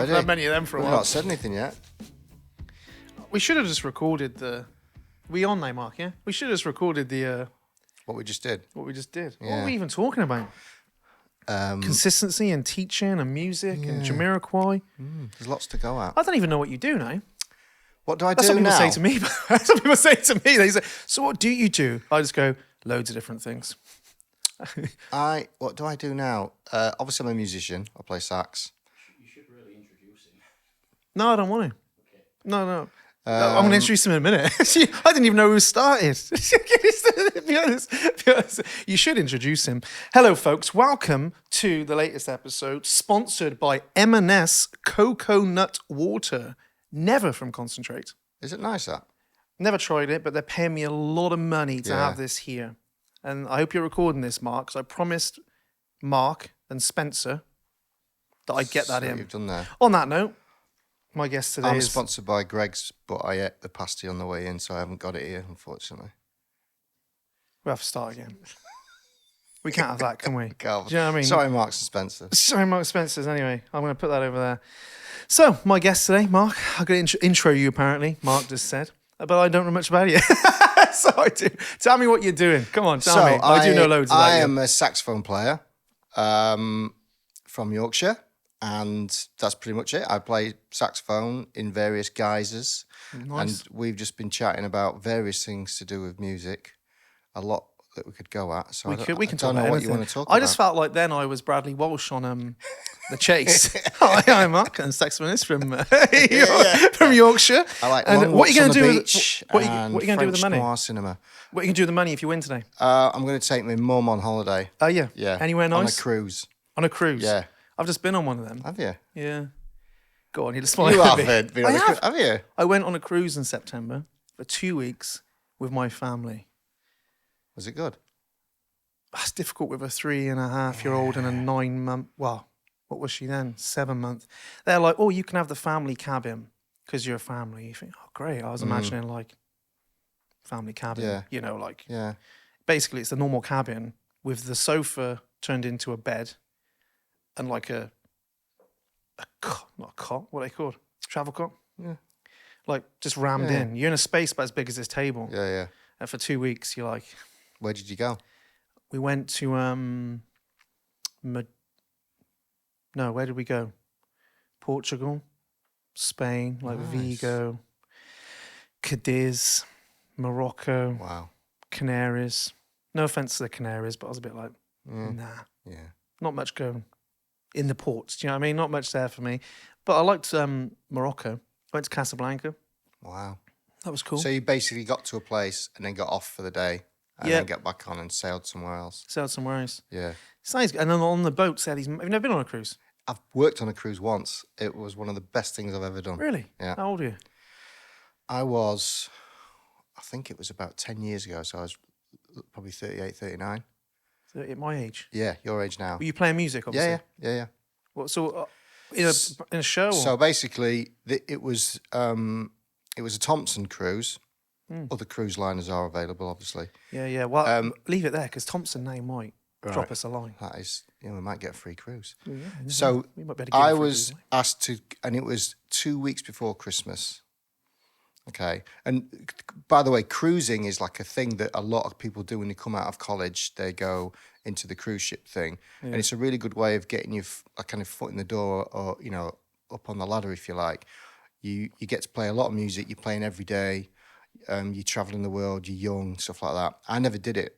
haven't had many of them for a We've while. not said anything yet. We should have just recorded the... We on now, Mark, yeah? We should have just recorded the... What we just did. What we just did. What Yeah. are we even talking about? Consistency and teaching and music and Jamiroquai. There's lots to go at. I don't even know what you do now. What do I That's do what people now? say to me. That's what people say to me. They say, so what do you do? I just go, loads of different things. What do I do now? Obviously, I'm a musician. I play sax. You should really introduce him. No, I don't want to. Okay. No. I'm going to introduce him in a minute. I didn't even know who started. Be honest. You should introduce him. Hello, folks. Welcome to the latest episode, sponsored by M&S Coconut Water. Never from concentrate. Is it nice, that? Never tried it, but they're paying me a lot of money to Yeah. have this here. And I hope you're recording this, Mark, because I promised Mark and Spencer that I'd get that See what in. you've done there. On that note, my guest today I'm is... sponsored by Greg's, but I ate the pasty on the way in, so I haven't got it here, unfortunately. We'll have to start again. We can't have that, can we? God. Do you know what I mean? Sorry, Marks and Spencer. Sorry, Mark Spencer's. Anyway, I'm going to put that over there. So, my guest today, Mark, I'm going to intro you, apparently. Mark just said. But I don't know much about you. So I do. Tell me what you're doing. Come on, tell me. I do know loads about you. I am a saxophone player from Yorkshire, and that's pretty much it. I play saxophone in various guises, Nice. and we've just been chatting about various things to do with music, a lot that we could go at. So We I can don't talk know about what anything. you want to talk I about. just felt like then I was Bradley Walsh on The Chase. Hi, I'm Mark, and saxophonist from Yorkshire. I like and long what are you walks going on to the do? beach What are you and going to do with the French money? noir cinema. What are you going to do with the money if you win today? I'm going to take my mum on holiday. Oh yeah. Yeah. Anywhere nice? On a cruise. On a cruise. Yeah. I've just been on one of them. Have you? Yeah. Go on, you just smile You at me. haven't been I on a cruise, have. have you? I went on a cruise in September for 2 weeks with my family. Was it good? That's difficult with a 3.5-year-old and a 9-month. Well, what was she then? 7-month. They're like, oh, you can have the family cabin because you're a family. You think, oh, great. I was imagining like family cabin. Yeah. You know, like Yeah. basically it's a normal cabin with the sofa turned into a bed and like a cot, not a cot. What are they called? Travel cot. Yeah. Like just rammed Yeah. in. You're in a space about as big as this table. Yeah, yeah. And for 2 weeks, you're like. Where did you go? We went to no, where did we go? Portugal, Spain, like Nice. Vigo, Cadiz, Morocco, Wow. Canaries. No offense to the Canaries, but I was a bit like, nah, Yeah. not much going in the ports. Do you know what I mean? Not much there for me. But I liked Morocco. I went to Casablanca. Wow. That was cool. So you basically got to a place and then got off for the day and Yeah. then got back on and sailed somewhere else. Sailed somewhere else. Yeah. It's nice. And then on the boat, said have you never been on a cruise? I've worked on a cruise once. It was one of the best things I've ever done. Really? Yeah. How old are you? I think it was about 10 years ago. So I was probably 38, 39. At my age. Yeah, your age now. Were you playing music, obviously? Yeah. What, so in a show? Or? So basically, it was a Thompson cruise. Other cruise liners are available, obviously. Yeah. Well, leave it there because Thompson now might drop us a line. That is, we might get a free cruise. Yeah, So we might be able to give I it for a was cruise, asked to, and it was 2 weeks before Christmas. Okay. And by the way, cruising is like a thing that a lot of people do when they come out of college. They go into the cruise ship thing. And it's a really good way of getting you a kind of foot in the door or, up on the ladder, if you like. You get to play a lot of music. You're playing every day. You're traveling the world. You're young, stuff like that. I never did it.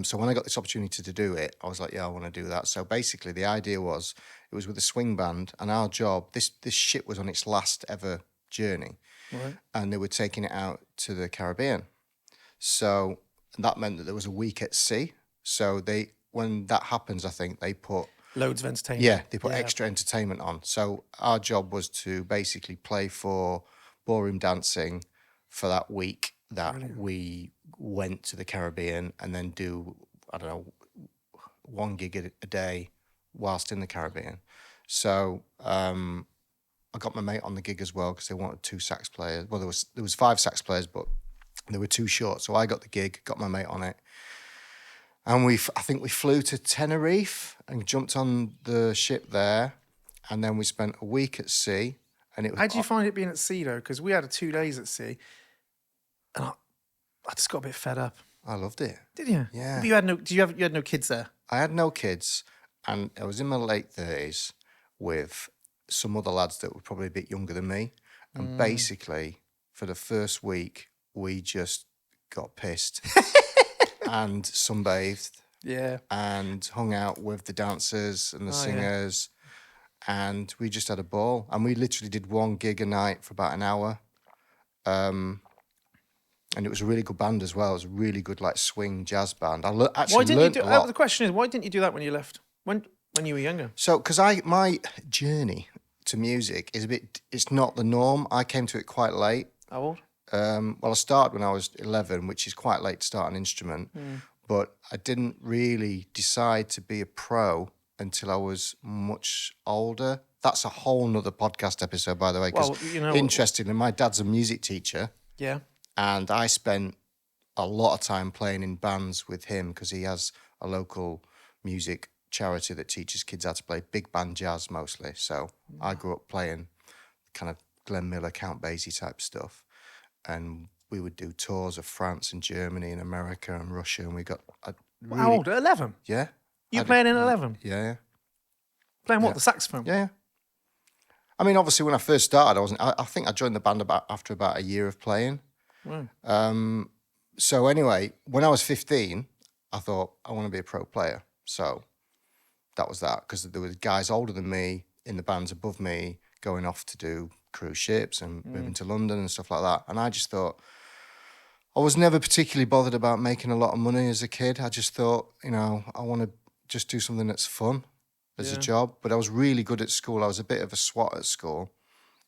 So when I got this opportunity to do it, I was like, yeah, I want to do that. So basically the idea was, it was with a swing band, and our job, this ship was on its last ever journey. Right. And they were taking it out to the Caribbean. So that meant that there was a week at sea. So when that happens, I think they put Loads of entertainment. they put extra entertainment on. So our job was to basically play for ballroom dancing for that week that we went to the Caribbean, and then do, I don't know, 1 gig a day whilst in the Caribbean. So I got my mate on the gig as well because they wanted 2 sax players. Well, there was 5 sax players, but they were 2 short. So I got the gig, got my mate on it. And I think we flew to Tenerife and jumped on the ship there. and then we spent a week at sea. And it was How did you find it being at sea though? Because we had 2 days at sea, and I just got a bit fed up. I loved it. Did you? Yeah. But you had no. You had no kids there? I had no kids, and I was in my late 30s with some other lads that were probably a bit younger than me. And basically, for the first week, we just got pissed and sunbathed Yeah. and hung out with the dancers and the singers. And we just had a ball. And we literally did 1 gig a night for about an hour. And it was a really good band as well. It was a really good like swing jazz band. I actually learned a lot. The question is, why didn't you do that when you left? When you were younger? So, because my journey to music is it's not the norm. I came to it quite late. How old? Well, I started when I was 11, which is quite late to start an instrument. But I didn't really decide to be a pro until I was much older. That's a whole nother podcast episode, by the way. Because interestingly, my dad's a music teacher. Yeah. And I spent a lot of time playing in bands with him because he has a local music charity that teaches kids how to play big band jazz mostly. So I grew up playing kind of Glenn Miller, Count Basie type stuff. And we would do tours of France and Germany and America and Russia. And we got How old? 11? Yeah. You playing in 11? Yeah. Playing what? The saxophone? Yeah. I mean, obviously, when I first started, I think I joined the band after about a year of playing. Wow. So anyway, when I was 15, I thought I want to be a pro player. So that was that, because there were guys older than me in the bands above me going off to do cruise ships and moving to London and stuff like that. And I just thought, I was never particularly bothered about making a lot of money as a kid. I just thought, I want to just do something that's fun as a job. But I was really good at school. I was a bit of a swot at school.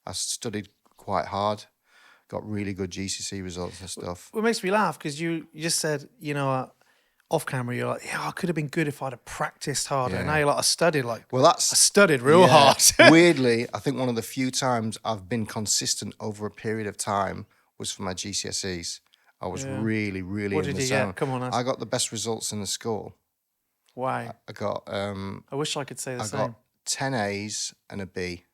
I studied quite hard. Got really good GCSE results and stuff. Well, it makes me laugh because you just said, off camera, you're like, I could have been good if I'd have practiced harder. And now you're like, I studied I studied real hard. Weirdly, I think one of the few times I've been consistent over a period of time was for my GCSEs. I was really, really What in did the you zone. get? Come on, I got the best results in the school. Why? I got I wish I could say the I same. got 10 A's and a B.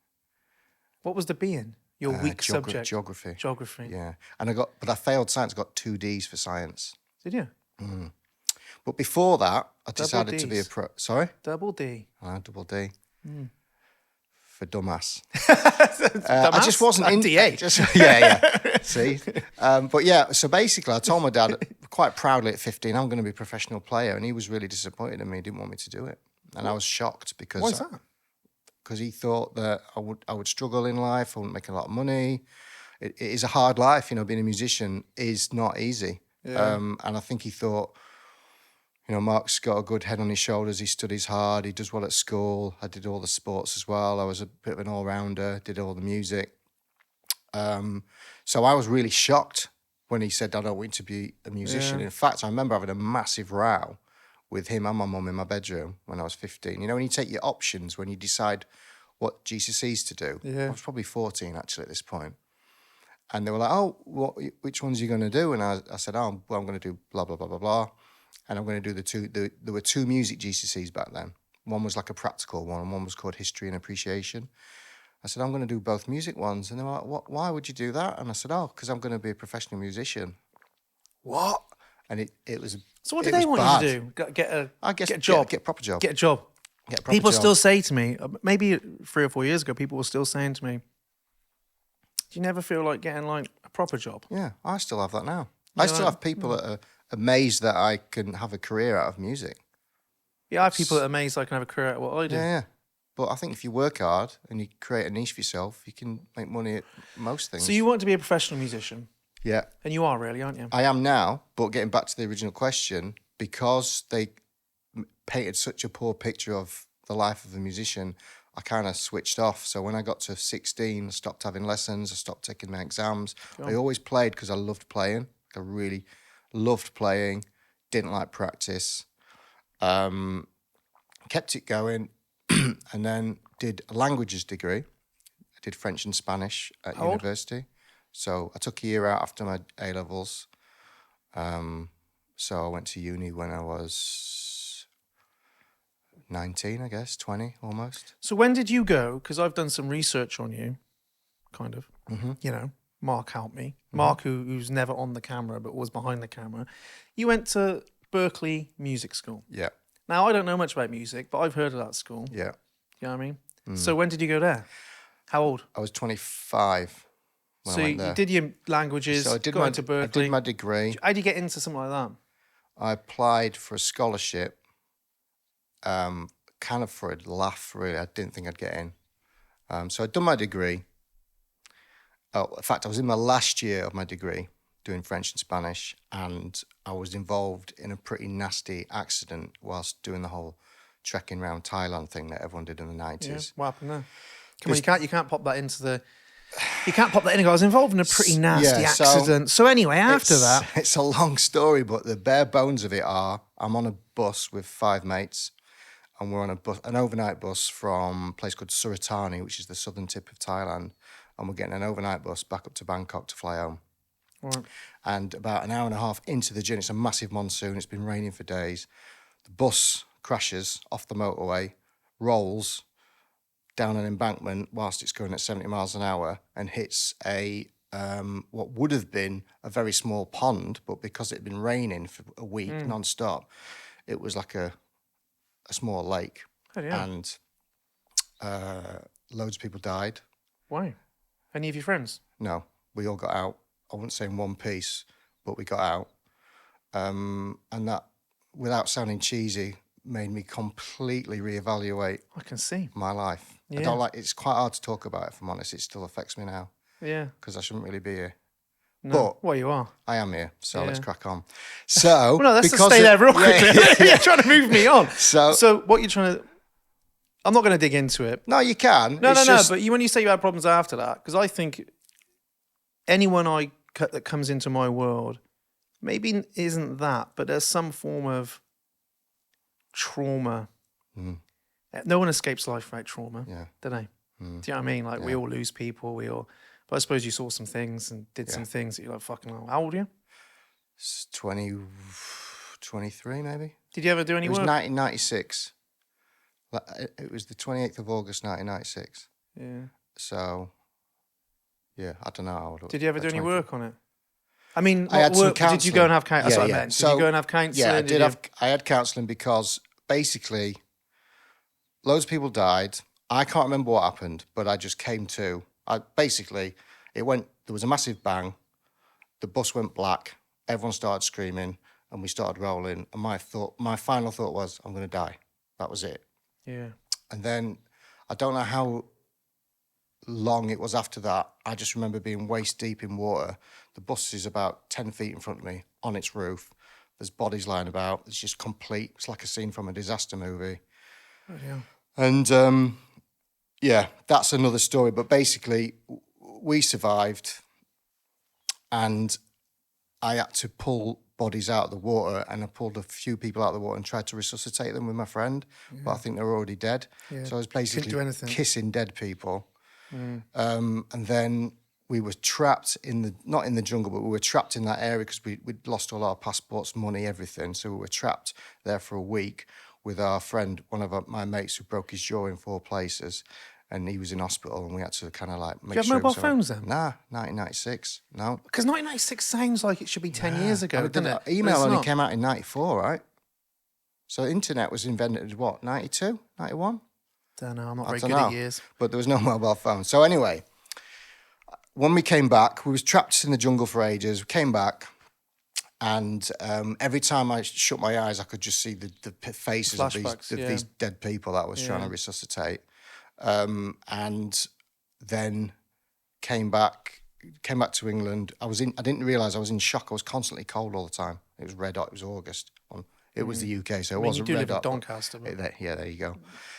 What was the B in? Your weak subject? Geography. Geography. Yeah. And I failed science, got 2 D's for science. Did you? But before that, I decided to be a pro. Sorry? Double D. Double D. For dumbass. Dumbass? I just wasn't in. DA. See? But yeah, so basically, I told my dad quite proudly at 15, I'm going to be a professional player. And he was really disappointed in me. He didn't want me to do it. And I was shocked because. Why is that? Because he thought that I would struggle in life. I wouldn't make a lot of money. It is a hard life, being a musician is not easy. Yeah. And I think he thought, Mark's got a good head on his shoulders. He studies hard. He does well at school. I did all the sports as well. I was a bit of an all-rounder, did all the music. So I was really shocked when he said, I don't want to be a musician. Yeah. In fact, I remember having a massive row with him and my mum in my bedroom when I was 15. When you take your options, when you decide what GCSEs to do. Yeah. I was probably 14, actually, at this point. And they were like, which ones are you going to do? And I said, I'm going to do blah, blah, blah, blah, blah. And I'm going to do there were 2 music GCSEs back then. One was like a practical one, and one was called History and Appreciation. I said, I'm going to do both music ones. And they were like, why would you do that? And I said, because I'm going to be a professional musician. What? And it was. So what did they want you to do? Get a job? Get a proper job. Get a job. Get a proper People job. still say to me, maybe 3 or 4 years ago, people were still saying to me, do you never feel like getting like a proper job? Yeah, I still have that now. I still have people that are amazed that I can have a career out of music. Yeah, I have people that are amazed I can have a career at what I do. Yeah. But I think if you work hard and you create a niche for yourself, you can make money at most things. So you want to be a professional musician? Yeah. And you are really, aren't you? I am now, but getting back to the original question, because they painted such a poor picture of the life of a musician, I kind of switched off. So when I got to 16, I stopped having lessons, I stopped taking my exams. I always played because I loved playing. I really loved playing, didn't like practice. Kept it going, and then did a languages degree. I did French and Spanish at university. So I took a year out after my A-levels. So I went to uni when I was 19, I guess, 20 almost. So when did you go? Because I've done some research on you, kind of. Mm-hmm. You know, Mark helped me. Mark, who's never on the camera but was behind the camera. You went to Berkeley Music School. Yeah, Now, I don't know much about music, but I've heard of that school. yeah. You know what I mean? So when did you go there? How old? I was 25 when So I went you there. did your languages, So I did got my into Berkeley. I did my degree. How do you get into something like that? I applied for a scholarship, kind of for a laugh, really. I didn't think I'd get in. So I'd done my degree. Oh, in fact, I was in my last year of my degree doing French and Spanish, and I was involved in a pretty nasty accident whilst doing the whole trekking around Thailand thing that everyone did in the 90s. Yeah. What happened there? Come on, you can't pop that into the. You can't pop that in. I was involved in a pretty nasty accident. So anyway, after that, it's a long story, but the bare bones of it are: I'm on a bus with 5 mates, and we're on an overnight bus from a place called Suratani, which is the southern tip of Thailand, and we're getting an overnight bus back up to Bangkok to fly home. right. And about an hour and a half into the journey, it's a massive monsoon. It's been raining for days. The bus crashes off the motorway, rolls down an embankment whilst it's going at 70 miles an hour and hits what would have been a very small pond, but because it had been raining for a week non-stop, it was like a small lake. Oh, yeah. And loads of people died. Why? Any of your friends? No, we all got out. I wouldn't say in one piece, but we got out. And that, without sounding cheesy, made me completely reevaluate I can see. my life. Yeah. I don't like. It's quite hard to talk about, if I'm honest. It still affects me now Yeah. because I shouldn't really be here. No. But Well, you are. I am here, so let's Yeah. crack on. So, Well, no, let's just because stay there real quickly. yeah. You're trying to move me on. So what you're trying to... I'm not going to dig into it. No, you can. No, It's no, just- no. But when you say you had problems after that, because I think anyone that comes into my world maybe isn't that, but there's some form of trauma. Mm. No one escapes life without trauma, Yeah. do they? Mm. Do you know what I mean? Like, we all lose people. But I suppose you saw some things and did some things that you're like, fucking hell. How old are you? It's 23 maybe. Did you ever do any It was work? 1996. It was the 28th of August 1996. Yeah. So, yeah, I don't know how old I was. Did you ever do any 20. work on it? I mean, I had some did you go and have counselling. counselling? That's Yeah, what yeah. I meant. Did So, you go and have counselling? Yeah, I had counselling because basically loads of people died. I can't remember what happened, but I just came to. There was a massive bang. The bus went black. Everyone started screaming and we started rolling. And my final thought was, I'm going to die. That was it. Yeah. And then I don't know how long it was after that. I just remember being waist deep in water. The bus is about 10 feet in front of me on its roof. There's bodies lying about. It's just complete. It's like a scene from a disaster movie. Oh, yeah. And yeah, that's another story. But basically, we survived and I had to pull bodies out of the water, and I pulled a few people out of the water and tried to resuscitate them with my friend, but I think they were already dead. Yeah. So I was Couldn't basically do anything. kissing dead people. And then we were trapped not in the jungle, but we were trapped in that area because we'd lost all our passports, money, everything. So we were trapped there for a week with our friend, one of my mates who broke his jaw in 4 places. And he was in hospital, and we had to kind of like make you have sure. mobile phones then? Nah, 1996. No. Because 1996 sounds like it should be 10 years ago, doesn't it? Email But it's only not. came out in 94, right? So internet was invented, what, 92, 91? Don't know. I'm not I very don't good know. at years. But there was no mobile phone. So anyway, when we came back, we was trapped in the jungle for ages. We came back, and every time I shut my eyes, I could just see the faces of Flashbacks, these dead people that I was trying to resuscitate. And then came back to England. I didn't realise I was in shock. I was constantly cold all the time. It was red hot. It was August. It was the UK, so it wasn't you do red live in hot. Doncaster. But... Yeah, there you go.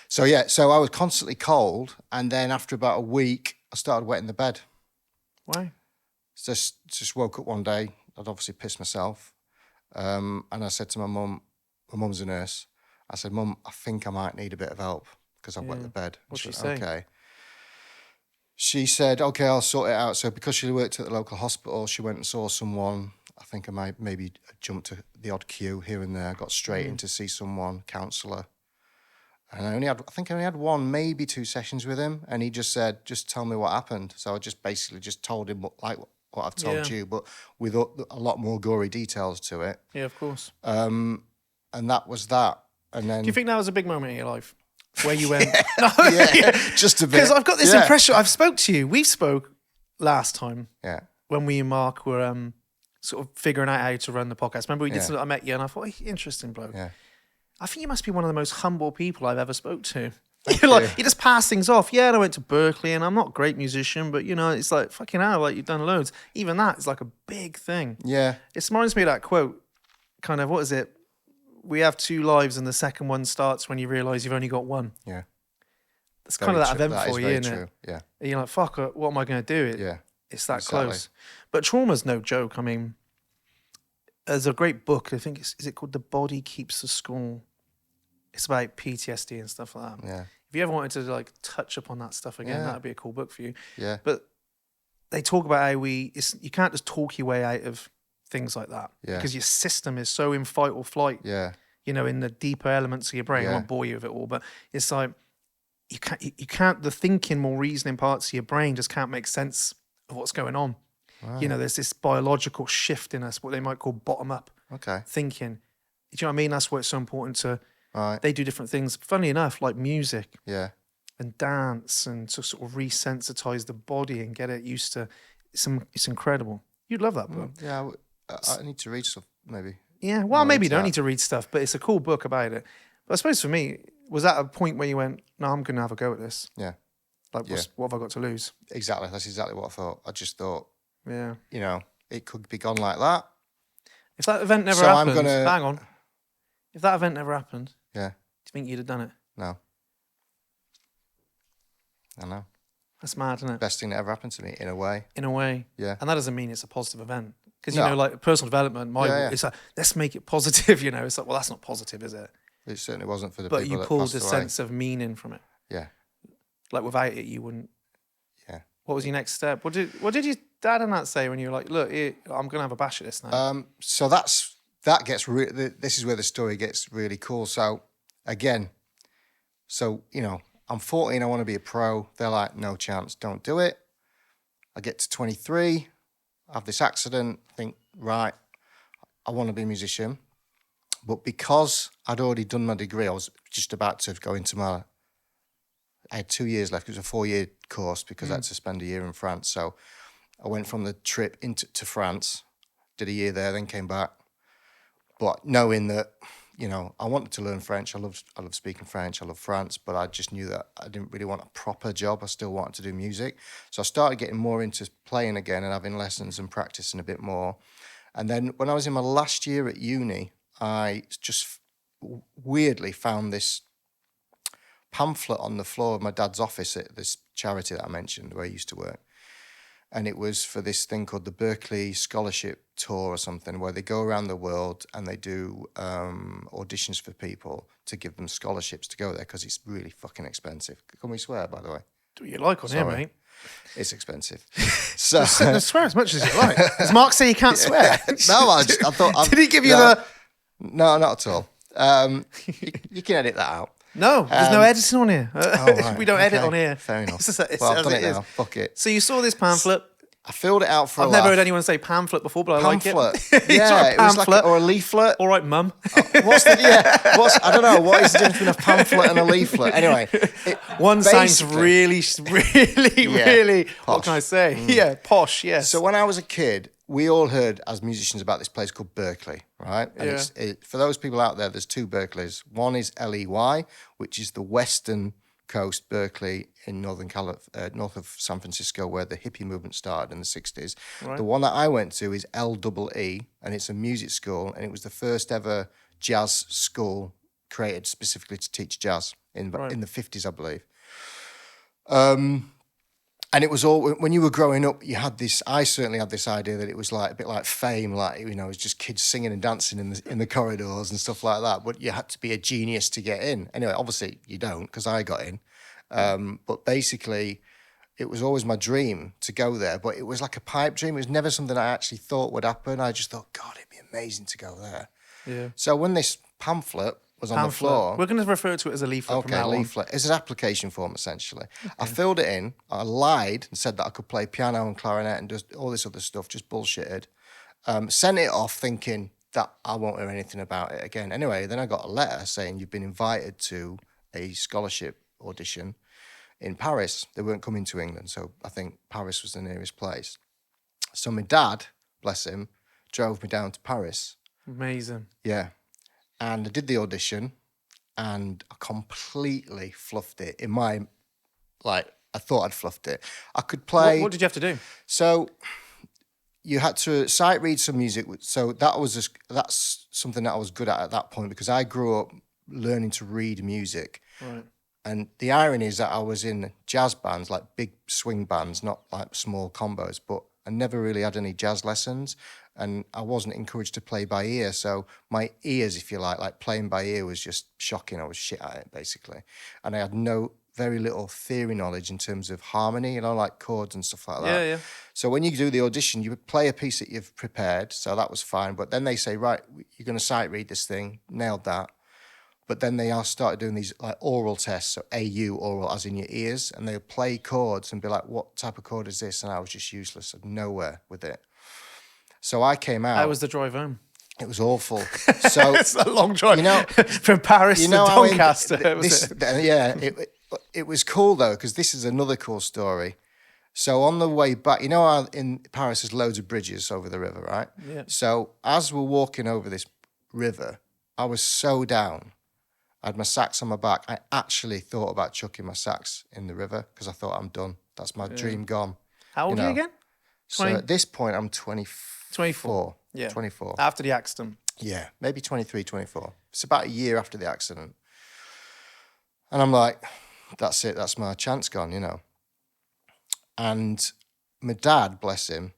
So yeah, so I was constantly cold, and then after about a week, I started wetting the bed. Why? Just woke up one day. I'd obviously pissed myself, and I said to my mum. My mum's a nurse. I said, "Mum, I think I might need a bit of help because I've wet the bed." What'd she said, say? Okay. She said, "Okay, I'll sort it out." So because she worked at the local hospital, she went and saw someone. I think I might maybe jumped to the odd queue here and there. Got straight in to see someone, counsellor. And I think I only had one, maybe two sessions with him, and he just said, "Just tell me what happened." So I just basically just told him what I've told you, but with a lot more gory details to it. Yeah, of course. And that was that. And then, Do you think that was a big moment in your life where you went? No, yeah, just a bit. Because I've got this impression. I've spoke to you. We spoke last time. Yeah. When we and Mark were sort of figuring out how to run the podcast. Remember we did something, I met you and I thought, hey, interesting bloke. Yeah. I think you must be one of the most humble people I've ever spoke to. You just pass things off. Yeah, and I went to Berkeley and I'm not a great musician, but it's like, fucking hell, like you've done loads. Even that is like a big thing. Yeah. It reminds me of that quote, kind of, what is it? We have two lives and the second one starts when you realise you've only got one. Yeah. That's kind of that event for you, isn't true. it? Yeah. And you're like, fuck, what am I going to do? Yeah. It's that close. But trauma's no joke. I mean, there's a great book, I think, is it called The Body Keeps the Score? It's about PTSD and stuff like that. Yeah. If you ever wanted to like touch upon that stuff again, that would be a cool book for you. Yeah. But they talk about how you can't just talk your way out of things like that. Yeah. Because your system is so in fight or flight. Yeah. In the deeper elements of your brain. I won't bore you with it all, but it's like you can't the thinking, more reasoning parts of your brain just can't make sense of what's going on. Right. There's this biological shift in us, what they might call bottom up thinking. Do you know what I mean? That's why it's so important to. Right. They do different things. Funny enough, like music, and dance, and to sort of resensitize the body and get it used to. It's incredible. You'd love that book. Yeah, I need to read stuff maybe. Yeah, well, maybe you don't need to read stuff, but it's a cool book about it. But I suppose for me, was that a point where you went, "No, I'm going to have a go at this"? Yeah. Like, what have I got to lose? Exactly. That's exactly what I thought. I just thought, yeah, it could be gone like that. If that event never happened, hang on. If that event never happened, do you think you'd have done it? No. I know. That's mad, isn't it? Best thing that ever happened to me, in a way. In a way. Yeah. And that doesn't mean it's a positive event. Because, like personal development, it's like, let's make it positive, It's like, well, that's not positive, is it? It certainly wasn't for the people that But you pulled a away. sense of meaning from it. Yeah. Like, without it, you wouldn't. Yeah. What was your next step? What did your dad and that say when you were like, look, I'm going to have a bash at this now? So this is where the story gets really cool. So, again, I'm 14, I want to be a pro. They're like, no chance, don't do it. I get to 23, I have this accident, think, right, I want to be a musician. But because I'd already done my degree, I was just about to go into I had 2 years left. It was a 4-year course because I had to spend a year in France. So I went from the trip to France, did a year there, then came back. But knowing that, I wanted to learn French. I love speaking French. I love France, but I just knew that I didn't really want a proper job. I still wanted to do music. So I started getting more into playing again and having lessons and practicing a bit more. And then when I was in my last year at uni, I just weirdly found this pamphlet on the floor of my dad's office at this charity that I mentioned where I used to work. And it was for this thing called the Berkeley Scholarship Tour or something, where they go around the world and they do auditions for people to give them scholarships to go there because it's really fucking expensive. Can we swear, by the way? Do what you like on here, mate. It's expensive. So swear as much as you like. Does Mark say you can't swear? No, I thought... Did he give you the... No, not at all. You can edit that out. No, there's no editing on here. Right, we don't edit on here. Fair enough. It's Well, I've done it now. Fuck it. So you saw this pamphlet. I filled it out for I've never heard anyone say pamphlet before, but I like it. Yeah, it was like or a leaflet. All right, mum. I don't know, what is the difference between a pamphlet and a leaflet? Anyway. One sounds really, really, posh. what can I say? Yeah, posh, yes. So when I was a kid, we all heard as musicians about this place called Berkeley, right? And for those people out there, there's two Berkeleys. One is LEY, which is the western coast, Berkeley in north of San Francisco, where the hippie movement started in the 60s. Right. The one that I went to is LEE, and it's a music school, and it was the first ever jazz school created specifically to teach jazz in the 50s, I believe. And it was all, when you were growing up, I certainly had this idea that it was like a bit like Fame, like, it was just kids singing and dancing in the corridors and stuff like that. But you had to be a genius to get in. Anyway, obviously you don't, because I got in. But basically, it was always my dream to go there. But it was like a pipe dream. It was never something I actually thought would happen. I just thought, God, it'd be amazing to go there. Yeah. So when this pamphlet was on the Pamphlet. floor. We're going to refer to it as a leaflet from Okay, now on. leaflet. It's an application form, essentially. I filled it in. I lied and said that I could play piano and clarinet and just all this other stuff, just bullshitted. Sent it off thinking that I won't hear anything about it again. Anyway, then I got a letter saying you've been invited to a scholarship audition in Paris. They weren't coming to England, so I think Paris was the nearest place. So my dad, bless him, drove me down to Paris. Amazing. Yeah. And I did the audition and I completely fluffed it in my, I thought I'd fluffed it. I could play. What did you have to do? So you had to sight read some music. So that's something that I was good at that point because I grew up learning to read music. Right. And the irony is that I was in jazz bands, like big swing bands, not like small combos, but I never really had any jazz lessons and I wasn't encouraged to play by ear. So my ears, if you like playing by ear was just shocking. I was shit at it, basically. And I had very little theory knowledge in terms of harmony, like chords and stuff like that. Yeah, yeah. So when you do the audition, you would play a piece that you've prepared. So that was fine. But then they say, right, you're going to sight read this thing, nailed that. But then they started doing these like oral tests, so AU, oral, as in your ears, and they would play chords and be like, what type of chord is this? And I was just useless, nowhere with it. So I came out. How was the drive home? It was awful. So It's a long drive. From Paris to how Doncaster. It was cool though, because this is another cool story. So on the way back, how in Paris there's loads of bridges over the river, right? Yeah. So as we're walking over this river, I was so down. I had my sacks on my back. I actually thought about chucking my sacks in the river because I thought I'm done. That's my dream gone. How old are you again? 20? So at this point, I'm 24. Yeah. 24. After the accident. Yeah, maybe 23, 24. It's about a year after the accident. And I'm like, that's it. That's my chance gone, And my dad, bless him,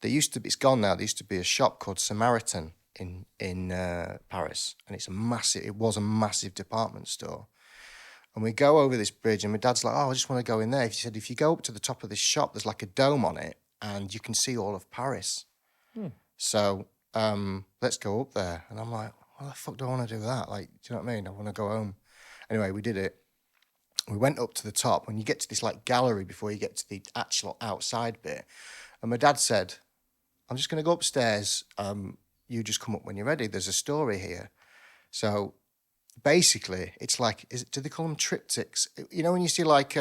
it's gone now. There used to be a shop called Samaritan in Paris, and it was a massive department store. And we go over this bridge, and my dad's like, "Oh, I just want to go in there." He said, "If you go up to the top of this shop, there's like a dome on it, and you can see all of Paris." So let's go up there. And I'm like, "Why the fuck do I want to do that? Like, do you know what I mean? I want to go home." Anyway, we did it. We went up to the top. When you get to this like gallery before you get to the actual outside bit, and my dad said, "I'm just going to go upstairs. You just come up when you're ready. There's a story here." So basically, it's like, do they call them triptychs? When you see like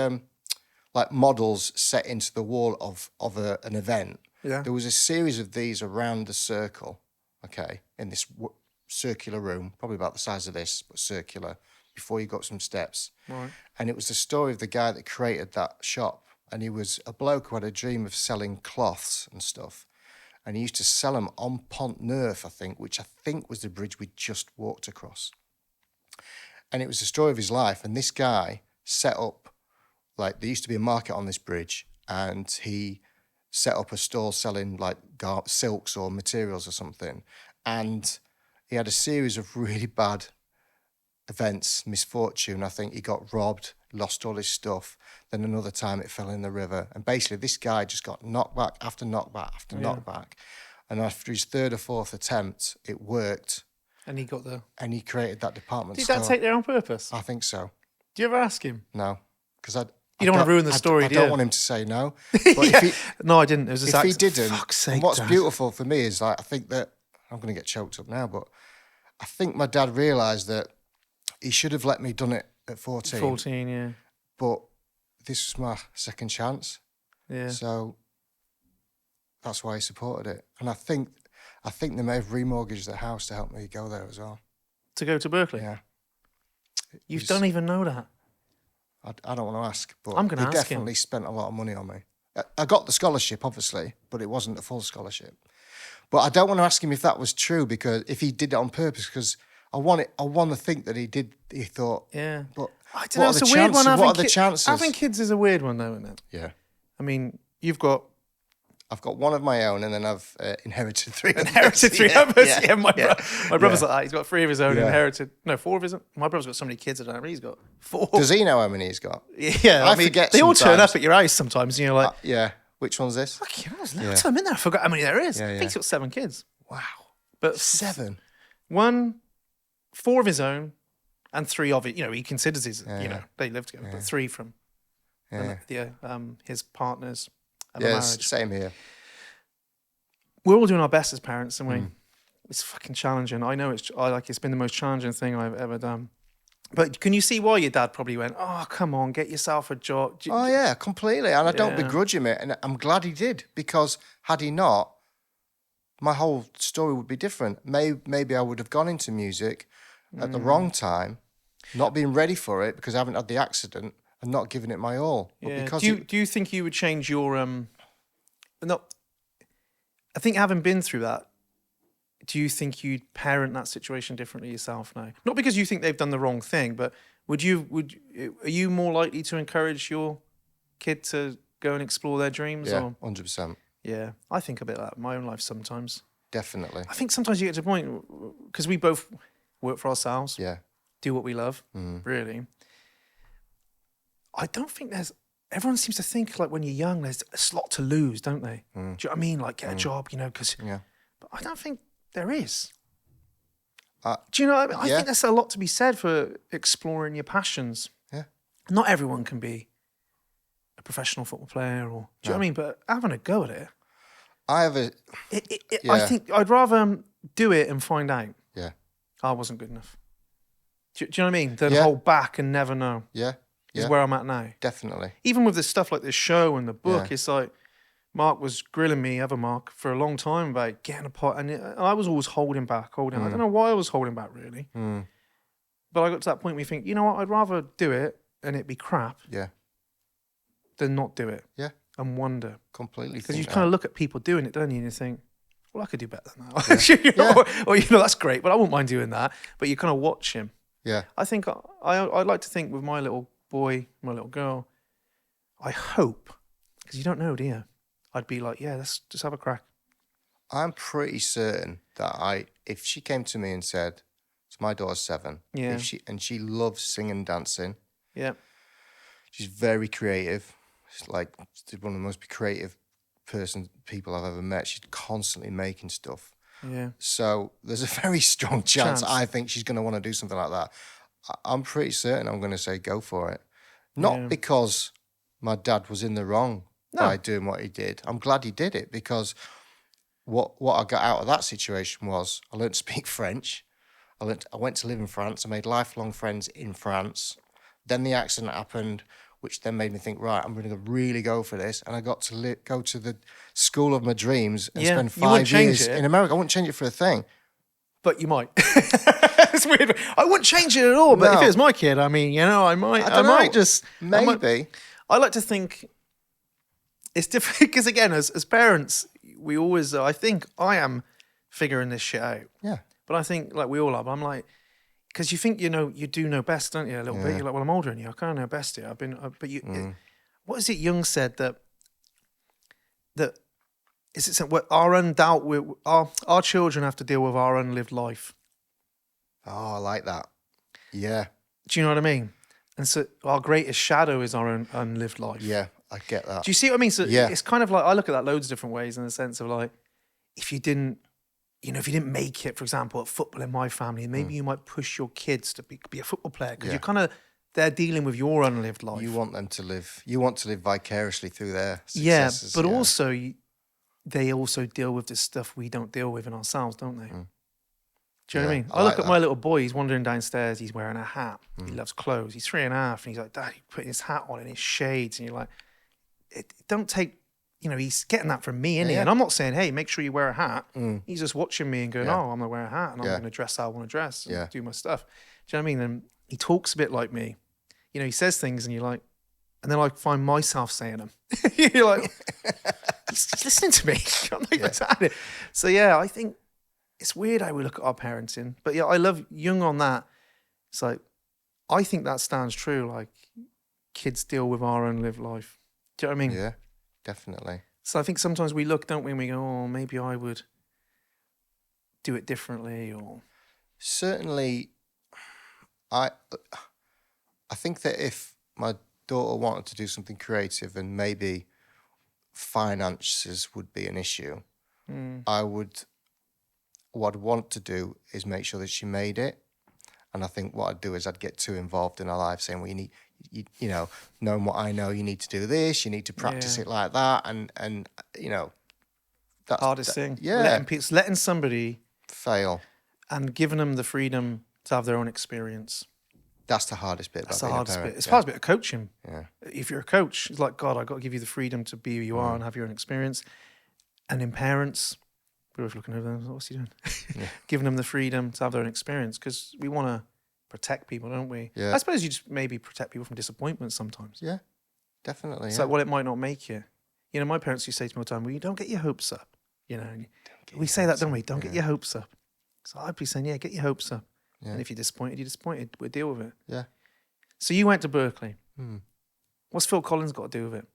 models set into the wall of an event. Yeah. There was a series of these around the circle, okay, in this circular room, probably about the size of this, but circular, before you got some steps. Right. And it was the story of the guy that created that shop. And he was a bloke who had a dream of selling cloths and stuff. And he used to sell them on Pont Neuf, I think, which I think was the bridge we just walked across. And it was the story of his life. And this guy set up, there used to be a market on this bridge, and he set up a stall selling silks or materials or something. And he had a series of really bad events, misfortune. I think he got robbed, lost all his stuff. Then another time it fell in the river. And basically this guy just got knockback after knockback after knockback. And after his third or fourth attempt, it worked. And he got the... And he created that department Did store. that take there on purpose? I think so. Do you ever ask him? No. Because you don't want to ruin the story, I do you? don't want him to say no. But No, I didn't. It was just if he didn't, fuck's sake, what's Dad. beautiful for me is I think that, I'm going to get choked up now, but I think my dad realised that he should have let me done it at 14. 14, yeah. But this was my second chance. Yeah. So that's why he supported it. And I think they may have remortgaged the house to help me go there as well. To go to Berkeley? Yeah. You don't even know that. I don't want to ask, but I'm gonna he ask him. definitely spent a lot of money on me. I got the scholarship, obviously, but it wasn't a full scholarship. But I don't want to ask him if that was true, because if he did it on purpose, because I want to think that he thought. Yeah. But I don't know. It's a weird one. What are the chances? Having kids is a weird one, though, isn't it? Yeah. I mean, I've got one of my own, and then I've inherited three. Inherited three others. Yeah, my brother's Yeah. like that. He's got 3 of his own. Yeah. Inherited. No, 4 of his own. My brother's got so many kids. I don't know. He's got 4. Does he know how many he's got? Yeah, I mean, forget they all turn sometimes. up at your house sometimes, and you're like, Yeah. Which one's this? fuck you, there's loads of them in there. I forgot how many there is. Yeah, I think he's got 7 kids. Wow. But 7. 1, 4 of his own and 3 of it. You know, he considers his, Yeah. they live together, but 3 from his partners of a Yes, marriage. same here. We're all doing our best as parents, and it's fucking challenging. I know it's been the most challenging thing I've ever done. But can you see why your dad probably went, oh, come on, get yourself a job? Oh, yeah, completely. And I don't Yeah. begrudge him it. And I'm glad he did, because had he not, my whole story would be different. Maybe I would have gone into music at the wrong time, not being ready for it because I haven't had the accident, and not giving it my all. But Yeah. because Do you think you would change your I think having been through that, do you think you'd parent that situation differently yourself now? Not because you think they've done the wrong thing, but are you more likely to encourage your kid to go and explore their dreams? yeah, Or? 100%. Yeah, I think a bit like that in my own life sometimes. Definitely. I think sometimes you get to a point, because we both work for ourselves, Yeah. do what we love, really. I don't think everyone seems to think like when you're young, there's a lot to lose, don't they? Do you know what I mean? Like get a job, because. Yeah. But I don't think there is. Uh, Do you know what I mean? I yeah. think there's a lot to be said for exploring your passions. Yeah. Not everyone can be a professional football player, or do you know what I mean? But having a go at it. I have a... I think I'd rather do it and find out Yeah. I wasn't good enough. Do you know what I mean? Than Yeah. hold back and never know. Yeah. Is Yeah. where I'm at now. Definitely. Even with this stuff like this show and the book, Yeah. it's like Mark was grilling me, Mark, for a long time about getting a pot, and I was always holding back. I don't know why I was holding back, really. But I got to that point where you think, you know what, I'd rather do it and it be crap Yeah. than not do it. Yeah. And wonder. Completely. Because you think kind of that. look at people doing it, don't you? And you think, well, I could do better than that. Or, that's great, but I wouldn't mind doing that. But you kind of watch him. Yeah. I think I'd like to think with my little boy, my little girl, I hope, because you don't know, do you? I'd be like, yeah, let's just have a crack. I'm pretty certain that if she came to me and said, "So my daughter's 7, Yeah. she loves singing and dancing. Yeah. She's very creative. She's like one of the most creative people I've ever met. She's constantly making stuff. Yeah. So there's a very strong chance. Chance. I think she's going to want to do something like that. I'm pretty certain I'm going to say go for it. Not because my dad was in the wrong by doing what he did. I'm glad he did it, because what I got out of that situation was I learned to speak French. I went to live in France. I made lifelong friends in France. Then the accident happened, which then made me think, right, I'm going to really go for this. And I got to go to the school of my dreams and spend you wouldn't 5 change years it. in America. I wouldn't change it for a thing. But you might. It's weird. I wouldn't change it at all. But if it was my kid, I mean, I might. I don't might know. just Maybe. I like to think it's different because, again, as parents, we always. I think I am figuring this shit out. Yeah. But I think like we all are. But I'm like, because you think you do know best, don't you? A little bit. You're like, well, I'm older than you. I kind of know best here. But you. What is it? Jung said that is it what our children have to deal with our unlived life. Oh, I like that. Yeah. Do you know what I mean? And so our greatest shadow is our own unlived life. Yeah, I get that. Do you see what I mean? So Yeah. it's kind of like I look at that loads of different ways in the sense of like, if you didn't make it, for example, at football in my family, maybe you might push your kids to be a football player because they're dealing with your unlived life. You want them to live. You want to live vicariously through their Yeah, successes. but also they also deal with the stuff we don't deal with in ourselves, don't they? Do you know what I mean? I look at my little boy, he's wandering downstairs, he's wearing a hat. He loves clothes. He's 3.5 and he's like, Daddy, putting his hat on and his shades. And you're like, it don't take, he's getting that from me, isn't he? And I'm not saying, hey, make sure you wear a hat. He's just watching me and going, oh, I'm going to wear a hat and I'm going to dress how I want to dress and do my stuff. Do you know what I mean? And he talks a bit like me. He says things and you're like, and then I find myself saying them. You're like, he's listening to me. I'm like, what's happening? So I think it's weird how we look at our parenting. But I love Jung on that. It's like, I think that stands true. Like, kids deal with our unlived life. Do you know what I mean? Yeah, definitely. So I think sometimes we look, don't we, and we go, oh, maybe I would do it differently or... Certainly, I think that if my daughter wanted to do something creative and maybe finances would be an issue, what I'd want to do is make sure that she made it. And I think what I'd do is I'd get too involved in our life, saying, well, you know, knowing what I know, you need to do this, you need to practice it like that. And you know, that's hardest thing. Yeah. Letting somebody fail. and giving them the freedom to have their own experience. That's the hardest bit. That's about the being a hardest parent. bit. It's the hardest bit of coaching. Yeah. If you're a coach, it's like, God, I've got to give you the freedom to be who you are and have your own experience. And in parents, we're always looking over them. What's he doing? Giving them the freedom to have their own experience, because we want to protect people, don't we? Yeah. I suppose you just maybe protect people from disappointment sometimes. Yeah, definitely. It's like, well, it might not make you. You know, my parents used to say to me all the time, well, you don't get your hopes up. You know, we say that, don't we? Don't get your hopes up. So I'd be saying, yeah, get your hopes up. Yeah. And if you're disappointed, you're disappointed. We'll deal with it. Yeah. So you went to Berkeley. What's Phil Collins got to do with it?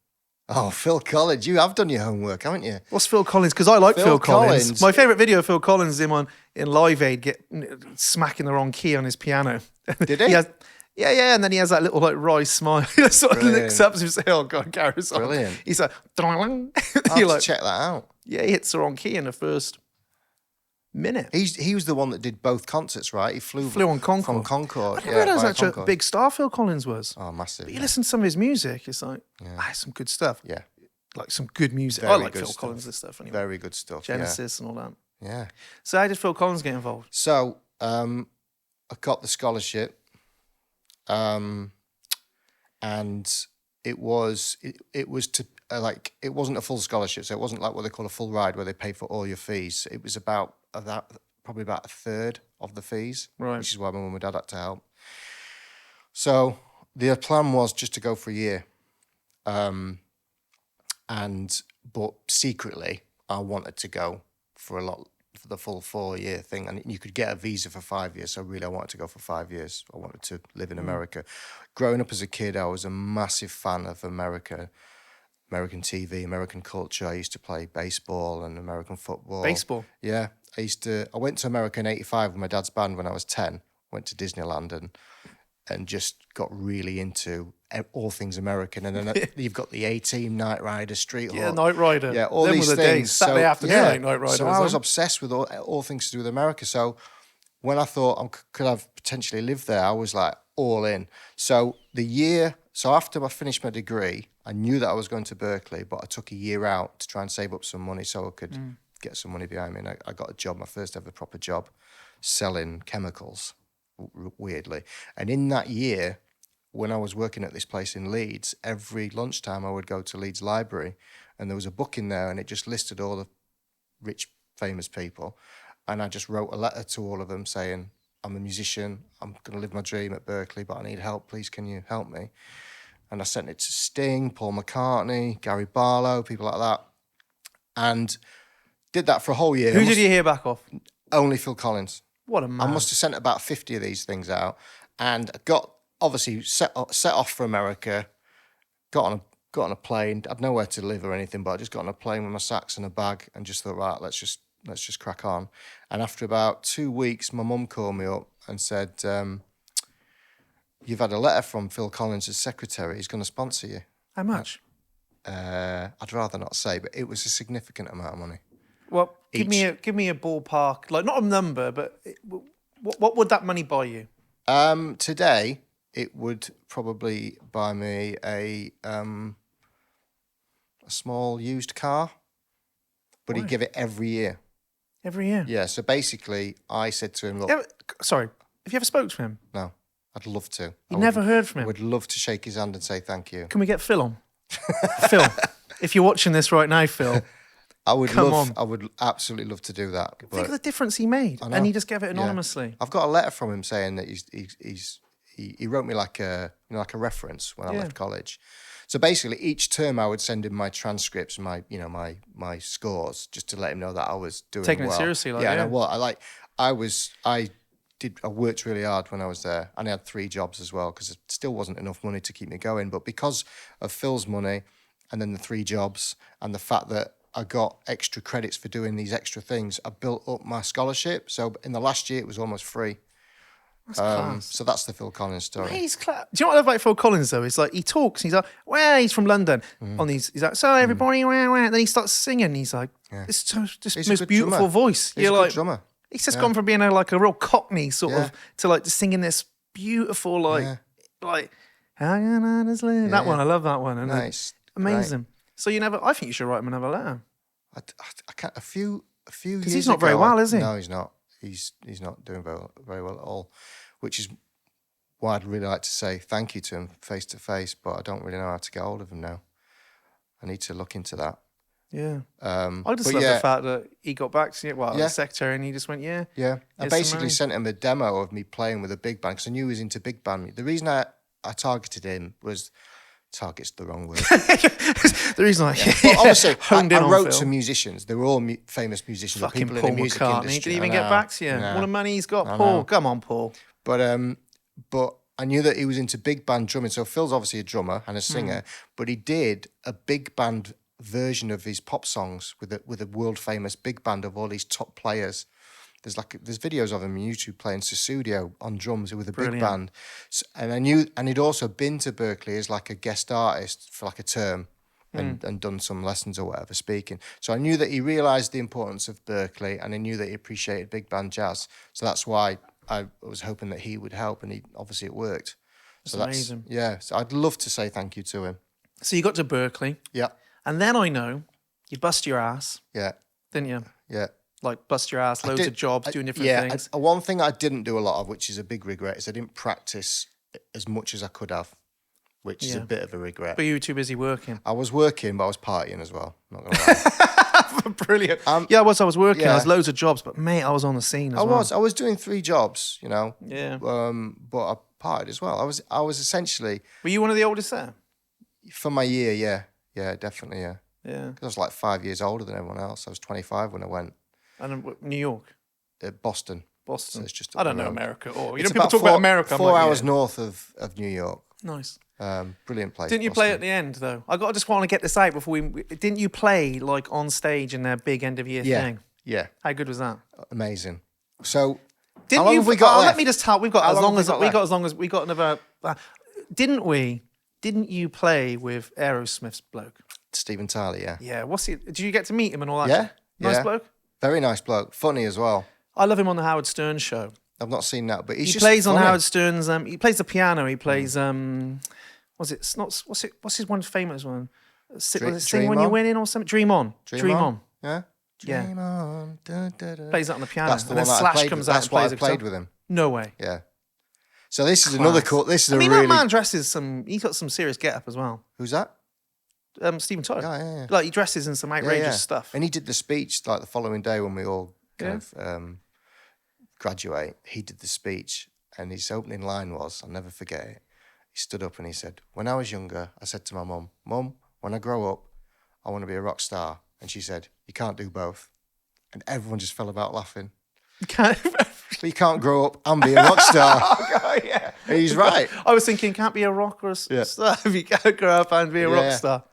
Oh, Phil Collins, you have done your homework, haven't you? What's Phil Collins? Because I like Phil Collins. My favourite video of Phil Collins is him in Live Aid smacking the wrong key on his piano. Did he? Yeah, and then he has that little like wry smile. He sort of looks up and says, "Oh God, carries on." Brilliant. He's like, I'll have you're like, to check that out. yeah, he hits the wrong key in the first minute. He was the one that did both concerts, right? He flew on Concorde. from Concorde. I didn't realise how much a big star Phil Collins was. Oh, massive. But you listen to some of his music, it's like, some good stuff. Yeah. Like some good music. Very I like good Phil stuff. Collins' stuff anyway. Very good stuff. Genesis and all that. Yeah. So how did Phil Collins get involved? So I got the scholarship, and it was to it wasn't a full scholarship, so it wasn't like what they call a full ride where they pay for all your fees. It was about probably about a third of the fees, Right. which is why my mum and dad had to help. So the plan was just to go for a year, but secretly I wanted to go for the full 4-year thing, and you could get a visa for 5 years. So really, I wanted to go for 5 years. I wanted to live in America. Growing up as a kid, I was a massive fan of American TV, American culture. I used to play baseball and American football. Baseball? Yeah. I went to America in 85 with my dad's band when I was 10. Went to Disneyland and just got really into all things American. And then you've got the A-Team, Knight Rider, Street Hawk. Yeah, Knight Rider. Yeah, all Them these were the things. days. Saturday afternoon, Knight Rider. So I was obsessed with all things to do with America. So when I thought could I potentially live there, I was like all in. So after I finished my degree, I knew that I was going to Berkeley, but I took a year out to try and save up some money so I could get some money behind me. And I got a job, my first ever proper job, selling chemicals, weirdly. And in that year, when I was working at this place in Leeds, every lunchtime I would go to Leeds Library, and there was a book in there, and it just listed all the rich, famous people. And I just wrote a letter to all of them saying, I'm a musician, I'm going to live my dream at Berkeley, but I need help, please can you help me? And I sent it to Sting, Paul McCartney, Gary Barlow, people like that. And did that for a whole year. Who did you hear back off? Only Phil Collins. What a man. I must have sent about 50 of these things out, and got obviously set off for America, got on a plane. I'd nowhere to live or anything, but I just got on a plane with my sacks and a bag and just thought, right, let's just crack on. And after about 2 weeks, my mum called me up and said, you've had a letter from Phil Collins' secretary. He's going to sponsor you. How much? I'd rather not say, but it was a significant amount of money. Well, give me a ballpark, like not a number, but what would that money buy you? Today, it would probably buy me a small used car, but he'd give it every year. Every year? Yeah, so basically, I said to him, look... Sorry, have you ever spoke to him? No, I'd love to. You never heard from him? I would love to shake his hand and say thank you. Can we get Phil on? Phil, if you're watching this right now, Phil... I would absolutely love to do that. Think of the difference he made, and he just gave it anonymously. Yeah. I've got a letter from him saying that he wrote me like a reference when I left college. So basically, each term I would send him my transcripts, my scores, just to let him know that I was doing taking well. It seriously, like yeah. I worked really hard when I was there, and I had 3 jobs as well because it still wasn't enough money to keep me going. But because of Phil's money, and then the 3 jobs, and the fact that I got extra credits for doing these extra things, I built up my scholarship. So in the last year, it was almost free. That's class. So that's the Phil Collins story. He's class. Do you know what I love about Phil Collins, though? It's like he talks, and he's like, well, he's from London. On these, he's like, so everybody, wah, wah. Then he starts singing. He's like, it's just the most beautiful drummer. voice. He's a good drummer. He's just gone from being a real Cockney sort Yeah. of to like just singing this beautiful Yeah. like hanging on his leg. That one, I love that one. And Nice. amazing. So I think you should write him another letter. I can't, a few years Because he's not ago, very well, is he? No, he's not. He's not doing very well at all, which is why I'd really like to say thank you to him face to face, but I don't really know how to get hold of him now. I need to look into that. Yeah. I I just love the fact that he got back to you, the secretary, and he just went, yeah. Yeah. I here's some basically money. sent him a demo of me playing with a big band because I knew he was into big band. The reason I targeted him was, target's the wrong word. The reason Well, obviously, honed in I on wrote Phil. to musicians. They were all famous musicians or Fucking people Paul in the music McCartney. industry. Did he even I get know. back to you? No. All the money he's got, I Paul. know. Come on, Paul. But I knew that he was into big band drumming. So Phil's obviously a drummer and a singer, but he did a big band version of his pop songs with a world famous big band of all these top players. There's videos of him on YouTube playing Susudio on drums with a big Brilliant. band. So, and I knew, and he'd also been to Berkeley as like a guest artist for like a term and done some lessons or whatever, speaking. So I knew that he realised the importance of Berkeley and I knew that he appreciated big band jazz. So that's why I was hoping that he would help, and obviously it worked. That's amazing. Yeah, so I'd love to say thank you to him. So you got to Berkeley, Yeah, and then I know you bust your ass, yeah, didn't you? yeah. Like bust your ass, loads of jobs, doing different things. One thing I didn't do a lot of, which is a big regret, is I didn't practice as much as I could have, which is a bit of a regret. But you were too busy working. I was working, but I was partying as well. Not gonna lie. Brilliant. I was working. yeah. I was loads of jobs, but mate, I was on the scene as I well. was doing 3 jobs, you know. Yeah. But I partied as well. I was essentially, Were you one of the oldest there? for my year, yeah, definitely, yeah. Yeah. Because I was like 5 years older than everyone else. I was 25 when I went. And New York, Boston. Boston. So it's just I don't up the know road. America. Or It's people talk about America. I'm 4 like, hours yeah. north of New York. Nice. Brilliant place. Didn't you play at the end though? I just want to get this out before we. Didn't you play like on stage in their big end of year thing? Yeah, How good was that? amazing. So, Didn't how long you? have we got Let left? me just tell. We've got How as long long have as we got we left? got as long as we got another. Didn't we? Didn't you play with Aerosmith's bloke? Stephen Tyler, yeah. Yeah. What's he? Did you get to meet him and all that? Yeah, Nice yeah. bloke. Very nice bloke. Funny as well. I love him on the Howard Stern show. I've not seen that, but he's He just plays on funny. Howard Stern's. He plays the piano. He plays. Was it? It's not. What's his one famous one? Was it Sing Dream When You're On? Winning or something? Dream On. Dream On. Yeah. Yeah. Dream on. Dun, dun, dun. Plays that on the piano. That's the and one then that I Slash played comes with. out That's and what plays I a played guitar. with him. No way. Yeah. So this is another cool. This is I mean, a really. that man dresses some. He's got some serious get up as well. Who's that? Stephen Tyler. Yeah. Like he dresses in some outrageous Yeah. stuff. And he did the speech like the following day when we all kind Yeah. of graduate. He did the speech, and his opening line was, I'll never forget it. He stood up and he said, "When I was younger, I said to my mum, Mum, when I grow up, I want to be a rock star." And she said, "You can't do both." And everyone just fell about laughing. But you can't grow up and be a rock star. Yeah. And he's right. I was thinking, can't be a rock or a star if you can't grow up and be a rock star.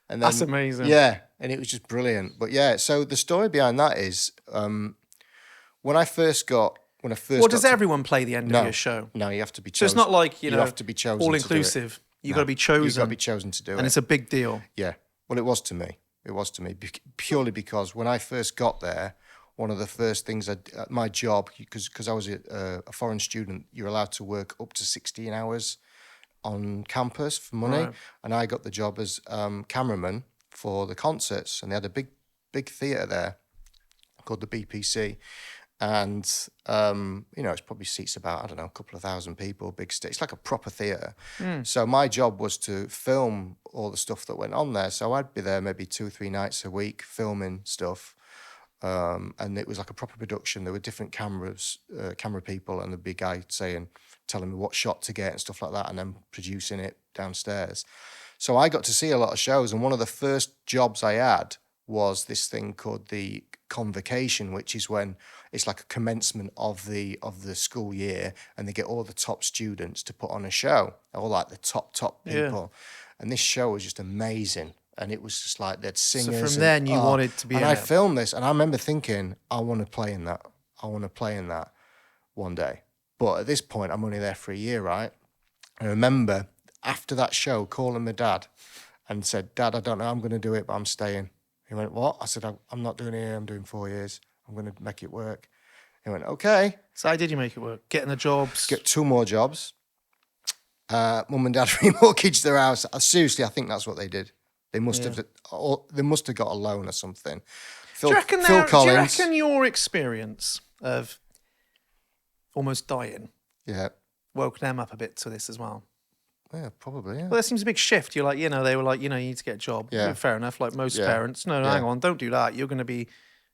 And then, That's amazing. Yeah, and it was just brilliant. But yeah, so the story behind that is when I first got Well, does everyone play the end of your show? No, you have to be So chosen. it's not like, you have to be chosen all to do it. inclusive. You've No, got to be chosen. You've got to be chosen to do it. And it's a big deal. Yeah. Well, it was to me. It was to me purely because when I first got there, one of the first things my job, because I was a foreign student, you're allowed to work up to 16 hours on campus for money. Right. And I got the job as cameraman for the concerts. And they had a big theatre there called the BPC. And, it's probably seats about, I don't know, a couple of thousand people, big stage. It's like a proper theatre. So my job was to film all the stuff that went on there. So I'd be there maybe 2 or 3 nights a week filming stuff. And it was like a proper production. There were different camera people, and there'd be a guy telling me what shot to get and stuff like that, and then producing it downstairs. So I got to see a lot of shows, and one of the first jobs I had was this thing called the convocation, which is when it's like a commencement of the school year, and they get all the top students to put on a show, all like the top people. And this show was just amazing. And it was just like they'd singers. So from then you wanted to be and in I it. filmed this, and I remember thinking, I want to play in that. I want to play in that one day. But at this point, I'm only there for a year, right? I remember after that show calling my dad and said, "Dad, I don't know how I'm going to do it, but I'm staying." He went, "What?" I said, "I'm not doing it here. I'm doing 4 years. I'm going to make it work." He went, okay. So how did you make it work? Getting the jobs? Get 2 more jobs. Mum and Dad remortgaged their house. Seriously, I think that's what they did. They must have got a loan or something. Do you reckon your experience of almost dying woke them up a bit to this as well? Yeah, probably, yeah. Well, there seems a big shift. You're like, they were like, you need to get a job. Yeah. Fair enough, like most parents. No, hang on, don't do that. You're going to be,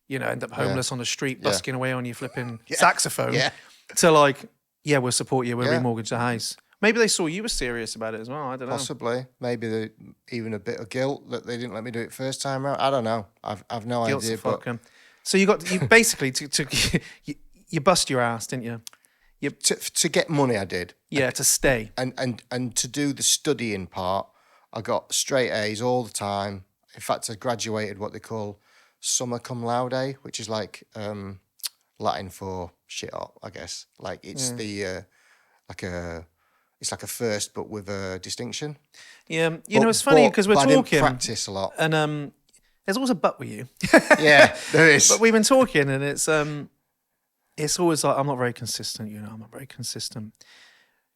end up homeless on the street, busking away on your flipping saxophone. Yeah. To like, we'll support you, we'll remortgage the house. Maybe they saw you were serious about it as well. I don't know. Possibly. Maybe even a bit of guilt that they didn't let me do it first time around. I don't know. I've no Guilt's idea. But so you basically you bust your ass, didn't you? To get money, I did. Yeah, to stay. And to do the studying part, I got straight A's all the time. In fact, I graduated what they call summa cum laude, which is like Latin for shit up, I guess. Like it's it's like a first, but with a distinction. Yeah, it's funny because we're talking. I didn't practice a lot, and there's always a but with you. Yeah, there is. But we've been talking, and it's always like I'm not very consistent. I'm not very consistent.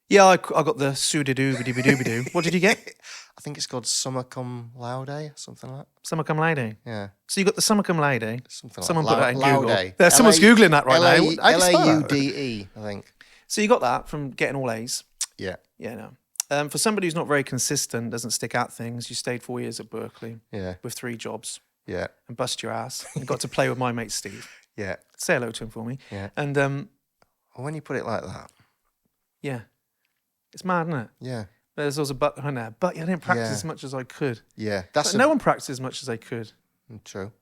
Yeah, I got the soo-doo-doo-doo-doo-doo. What did you get? I think it's called summa cum laude, something like that. Summa cum laude. Yeah. So you got the summa cum laude. Something Someone like put that in laude. Google. Someone's Googling that right now. Laude, I think. So you got that from getting all A's. Yeah. Yeah, no. For somebody who's not very consistent, doesn't stick out things, you stayed 4 years at Berkeley. Yeah. With 3 jobs. Yeah. And bust your ass. And got to play with my mate Steve. Yeah. Say hello to him for me. Yeah. And when you put it like that. Yeah. It's mad, isn't it? Yeah. But there's also a but in there. But I didn't practice as much as I could. Yeah. No one practiced as much as they could. True.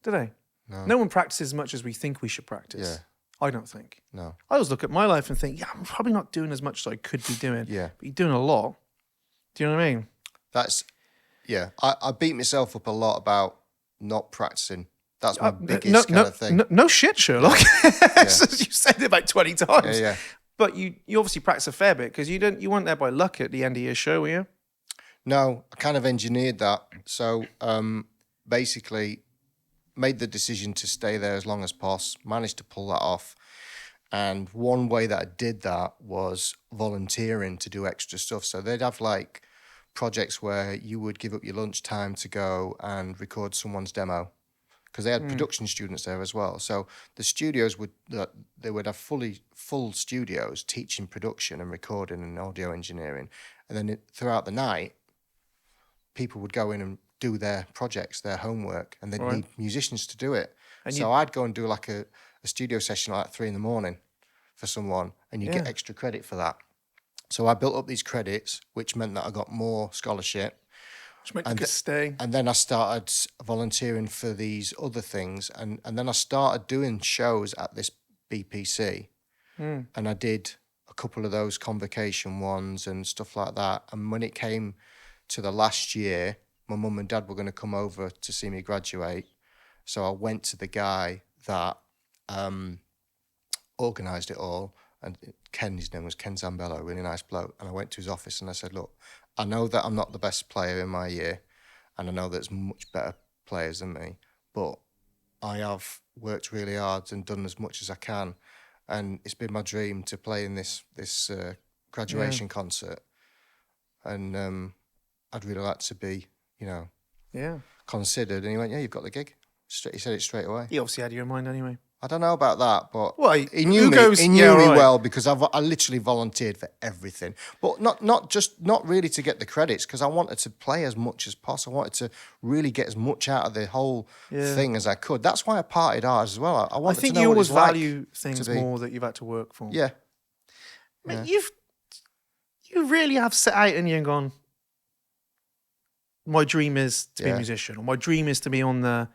Do they? No. No one practices as much as we think we should practice. Yeah. I don't think. No. I always look at my life and think, I'm probably not doing as much as I could be doing. Yeah. But you're doing a lot. Do you know what I mean? I beat myself up a lot about not practicing. That's my biggest kind of thing. No shit, Sherlock. Yeah. You said it about 20 times. Yeah. But you obviously practice a fair bit because you weren't there by luck at the end of your show, were you? No, I kind of engineered that. So basically made the decision to stay there as long as possible, managed to pull that off. And one way that I did that was volunteering to do extra stuff. So they'd have like projects where you would give up your lunchtime to go and record someone's demo, because they had production students there as well. So the studios would have full studios teaching production and recording and audio engineering. And then throughout the night, people would go in and do their projects, their homework, and they'd need musicians to do it. And so I'd go and do like a studio session like 3 a.m. for someone, and you get extra credit for that. So I built up these credits, which meant that I got more scholarship. Which meant you could stay. And then I started volunteering for these other things. And then I started doing shows at this BPC. And I did a couple of those convocation ones and stuff like that. And when it came to the last year, my mum and dad were going to come over to see me graduate. So I went to the guy that organised it all. And his name was Ken Zambello, a really nice bloke. And I went to his office and I said, look, I know that I'm not the best player in my year, and I know there's much better players than me, but I have worked really hard and done as much as I can. And it's been my dream to play in this graduation concert. And I'd really like to be, considered. And he went, yeah, you've got the gig. He said it straight away. He obviously had you in mind anyway. I don't know about that, but he knew me well because I literally volunteered for everything, but not really to get the credits, because I wanted to play as much as possible. I wanted to really get as much out of the whole thing as I could. That's why I partied hard as well. I think you always value things more that you've had to work for. Yeah, Mate, you really have set out in you and gone, my dream is to be a musician, or my dream is to be on the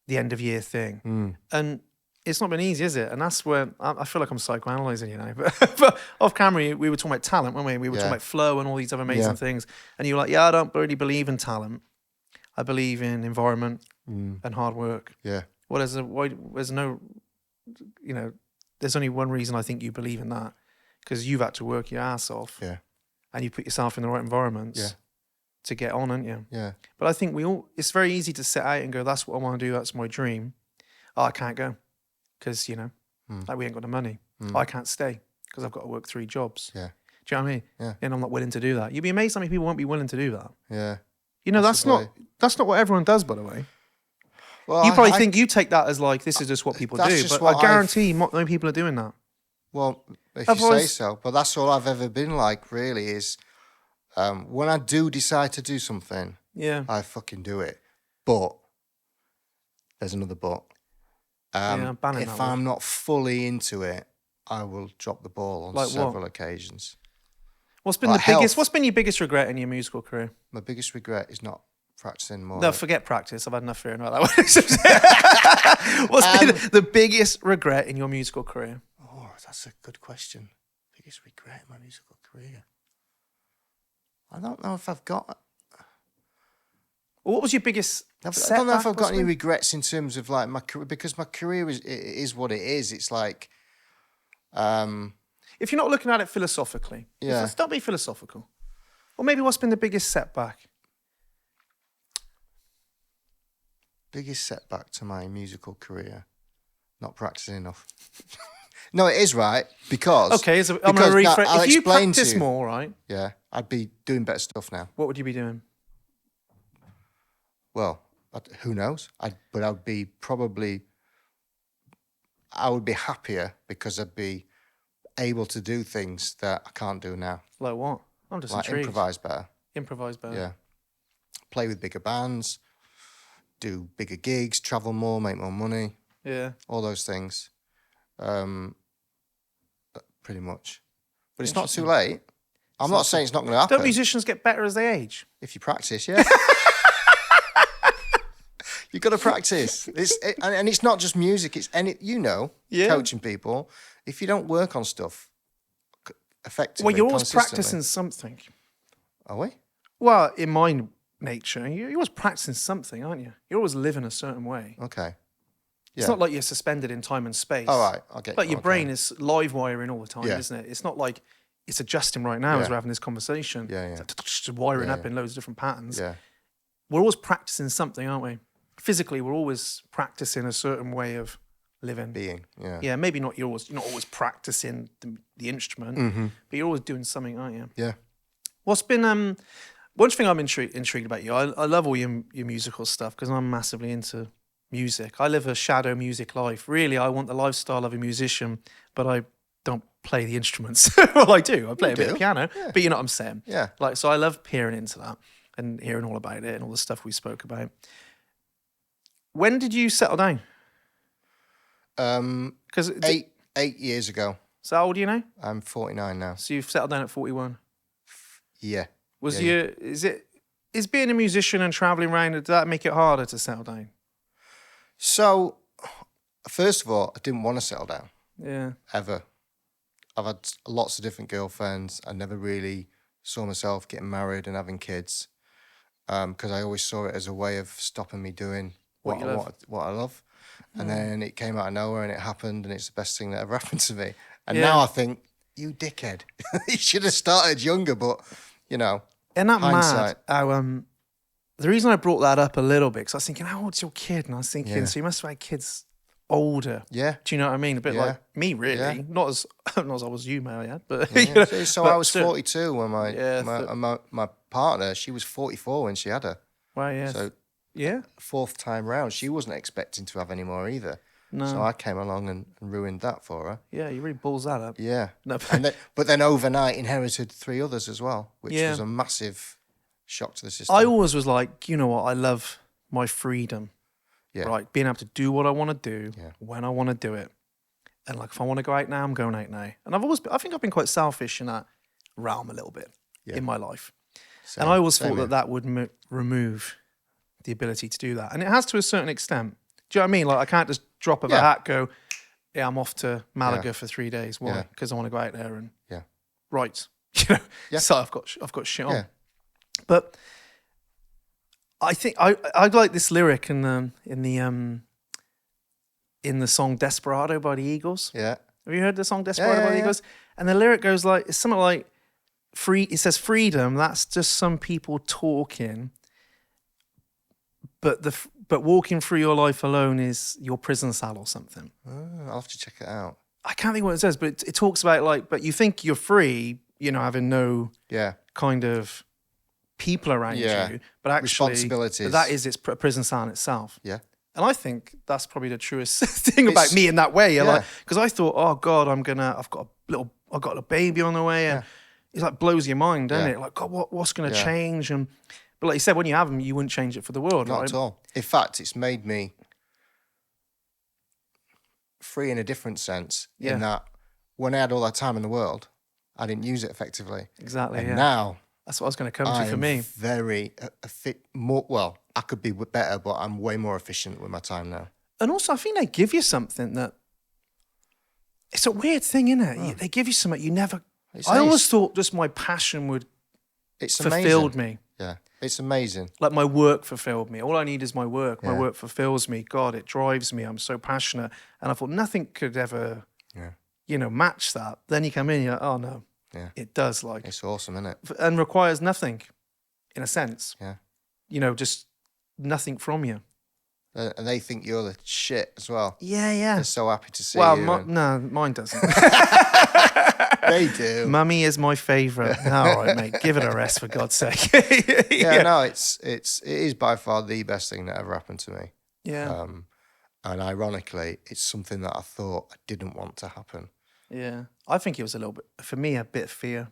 end of year thing, and it's not been easy, is it? And that's where I feel like I'm psychoanalyzing, But off camera, we were talking about talent, weren't we? We were talking about flow and all these other amazing things. And you were like, I don't really believe in talent. I believe in environment and hard work. Yeah. Well, there's only one reason I think you believe in that, because you've had to work your ass off. Yeah. And you put yourself in the right environments to get on, haven't you? Yeah. But I think it's very easy to set out and go, that's what I want to do, that's my dream. Oh, I can't go. Because, Like we ain't got the money. I can't stay because I've got to work 3 jobs. Yeah. Do you know what I mean? Yeah. And I'm not willing to do that. You'd be amazed how many people won't be willing to do that. Yeah. You know, that's not what everyone does, by the way. Well, You probably think you take that as like, this is just what people do. just But I guarantee not many people are doing that. Well, if you say so. But that's all I've ever been like, really, is when I do decide to do something, Yeah. I fucking do it. But there's another but. I'm banning If that I'm not fully into it, I will drop the ball on Like what? several occasions. What's been Like health. What's been your biggest regret in your musical career? My biggest regret is not practicing more. No, forget practice. I've had enough fearing about that one. What's been the biggest regret in your musical career? Oh, that's a good question. Biggest regret in my musical career? I don't know if I've got... Well, what was your biggest I don't know if I've got any possibly? regrets in terms of like my career, because my career is what it is. It's like... If you're not looking at it philosophically, Yeah. don't be philosophical. Or maybe what's been the biggest setback? Biggest setback to my musical career, not practicing enough. No, it is right, because... Okay, so I'm because, going to no, rephrase. I'll If you explain to practice you. more, right, Yeah, I'd be doing better stuff now. what would you be doing? Well, who knows? But I would be happier because I'd be able to do things that I can't do now. Like what? I'm just Like intrigued. improvise better. Improvise better. Yeah. Play with bigger bands, do bigger gigs, travel more, make more money, Yeah. all those things. Pretty much. But it's not too late. I'm not saying it's not going to happen. Don't musicians get better as they age? If you practice, yeah. You've got to practice. And it's not just music. It's Yeah. coaching people. If you don't work on stuff effectively, Well, you're always consistently- practicing something. Are we? Well, in my nature, you're always practicing something, aren't you? You're always living a certain way. Okay. It's not like you're suspended in time and space. All right. I'll get But your okay. brain is live wiring all the time, Yeah. isn't it? It's not like it's adjusting right now as Yeah. we're having this conversation. Yeah, yeah. It's like just wiring Yeah, up in loads of different patterns. Yeah. We're always practicing something, aren't we? Physically, we're always practicing a certain way of living. Being. Yeah. Yeah, maybe not. You're not always practicing the instrument, but you're always doing something, aren't you? Yeah. What's been one thing I'm intrigued about you? I love all your musical stuff because I'm massively into music. I live a shadow music life. Really, I want the lifestyle of a musician, but I don't play the instruments. Well, I do. I play a bit of piano, but you know what I'm saying. Yeah. Like, so I love peering into that and hearing all about it and all the stuff we spoke about. When did you settle down? Because 8 years ago. So how old are you now? I'm 49 now. So you've settled down at 41. Yeah. Was Yeah, is being a musician and traveling around, did that make it harder to settle down? So, first of all, I didn't want to settle down. Yeah. Ever. I've had lots of different girlfriends. I never really saw myself getting married and having kids, because I always saw it as a way of stopping me doing what I love. And then it came out of nowhere and it happened, and it's the best thing that ever happened to me. And Yeah. now I think, you dickhead. You should have started younger, but, you know, Isn't that hindsight. mad? How, the reason I brought that up a little bit, because I was thinking, how old's your kid? And I was thinking, Yeah. so you must have had kids older. Yeah. Do you know what I mean? A bit Yeah. like me, really. Yeah. Not as I was you, Mel, yeah. But, Yeah. you know, So but I was still- 42 when my partner, she was 44 when she had her. Well, yeah. So yeah. fourth time round, she wasn't expecting to have any more either. No. So I came along and ruined that for her. Yeah, you really balls that up. Yeah. No, But then overnight inherited 3 others as well, which Yeah. was a massive shock to the system. I always was like, you know what? I love my freedom. Yeah. Right, being able to do what I want to do Yeah. when I want to do it, and like if I want to go out now, I'm going out now. And I think I've been quite selfish in that realm a little bit in my life, Same- and I always same thought here. that would remove the ability to do that, and it has to a certain extent. Do you know what I mean? Like I can't just drop of a Yeah. hat, go, yeah, I'm off to Malaga Yeah. for 3 days. Why? Yeah. Because I want to go out there and Yeah. right, you know. Yeah. So I've got shit on, Yeah. but. I think I like this lyric in the song "Desperado" by the Eagles. Yeah. Have you heard the song "Desperado" by the yeah. Eagles? And the lyric goes like, it's something like, "Free." It says, "Freedom. That's just some people talking, but but walking through your life alone is your prison cell or something. I'll have to check it out. I can't think what it says, but it talks about like, but you think you're free, having no kind of people around you, but actually responsibilities. that is its prison cell in itself. Yeah. And I think that's probably the truest thing about me in that way. Like, because I thought, oh God, I've got a baby on the way, and it's like blows your mind, doesn't it? Like, God, what's going to change? But like you said, when you have them, you wouldn't change it for the world, Not right? at all. In fact, it's made me free in a different sense. In that, when I had all that time in the world, I didn't use it effectively. Exactly. And now, that's what I was going to come to for me. Very more. Well, I could be better, but I'm way more efficient with my time now. And also, I think they give you something that it's a weird thing, isn't it? They give you something you never. I always thought just my passion would fulfilled me. Yeah, it's amazing. Like my work fulfilled me. All I need is my work. My work fulfills me. God, it drives me. I'm so passionate. And I thought nothing could ever, match that. Then you come in, you're like, oh no. Yeah. It does, like. It's awesome, isn't it? And requires nothing, in a sense. Yeah. Just nothing from you. And they think you're the shit as well. Yeah. They're so happy to see you. Well, no, mine doesn't. They do. Mummy is my favourite. All right, mate. Give it a rest, for God's sake. No, it is by far the best thing that ever happened to me. Yeah. And ironically, it's something that I thought I didn't want to happen. Yeah. I think it was a little bit, for me, a bit of fear.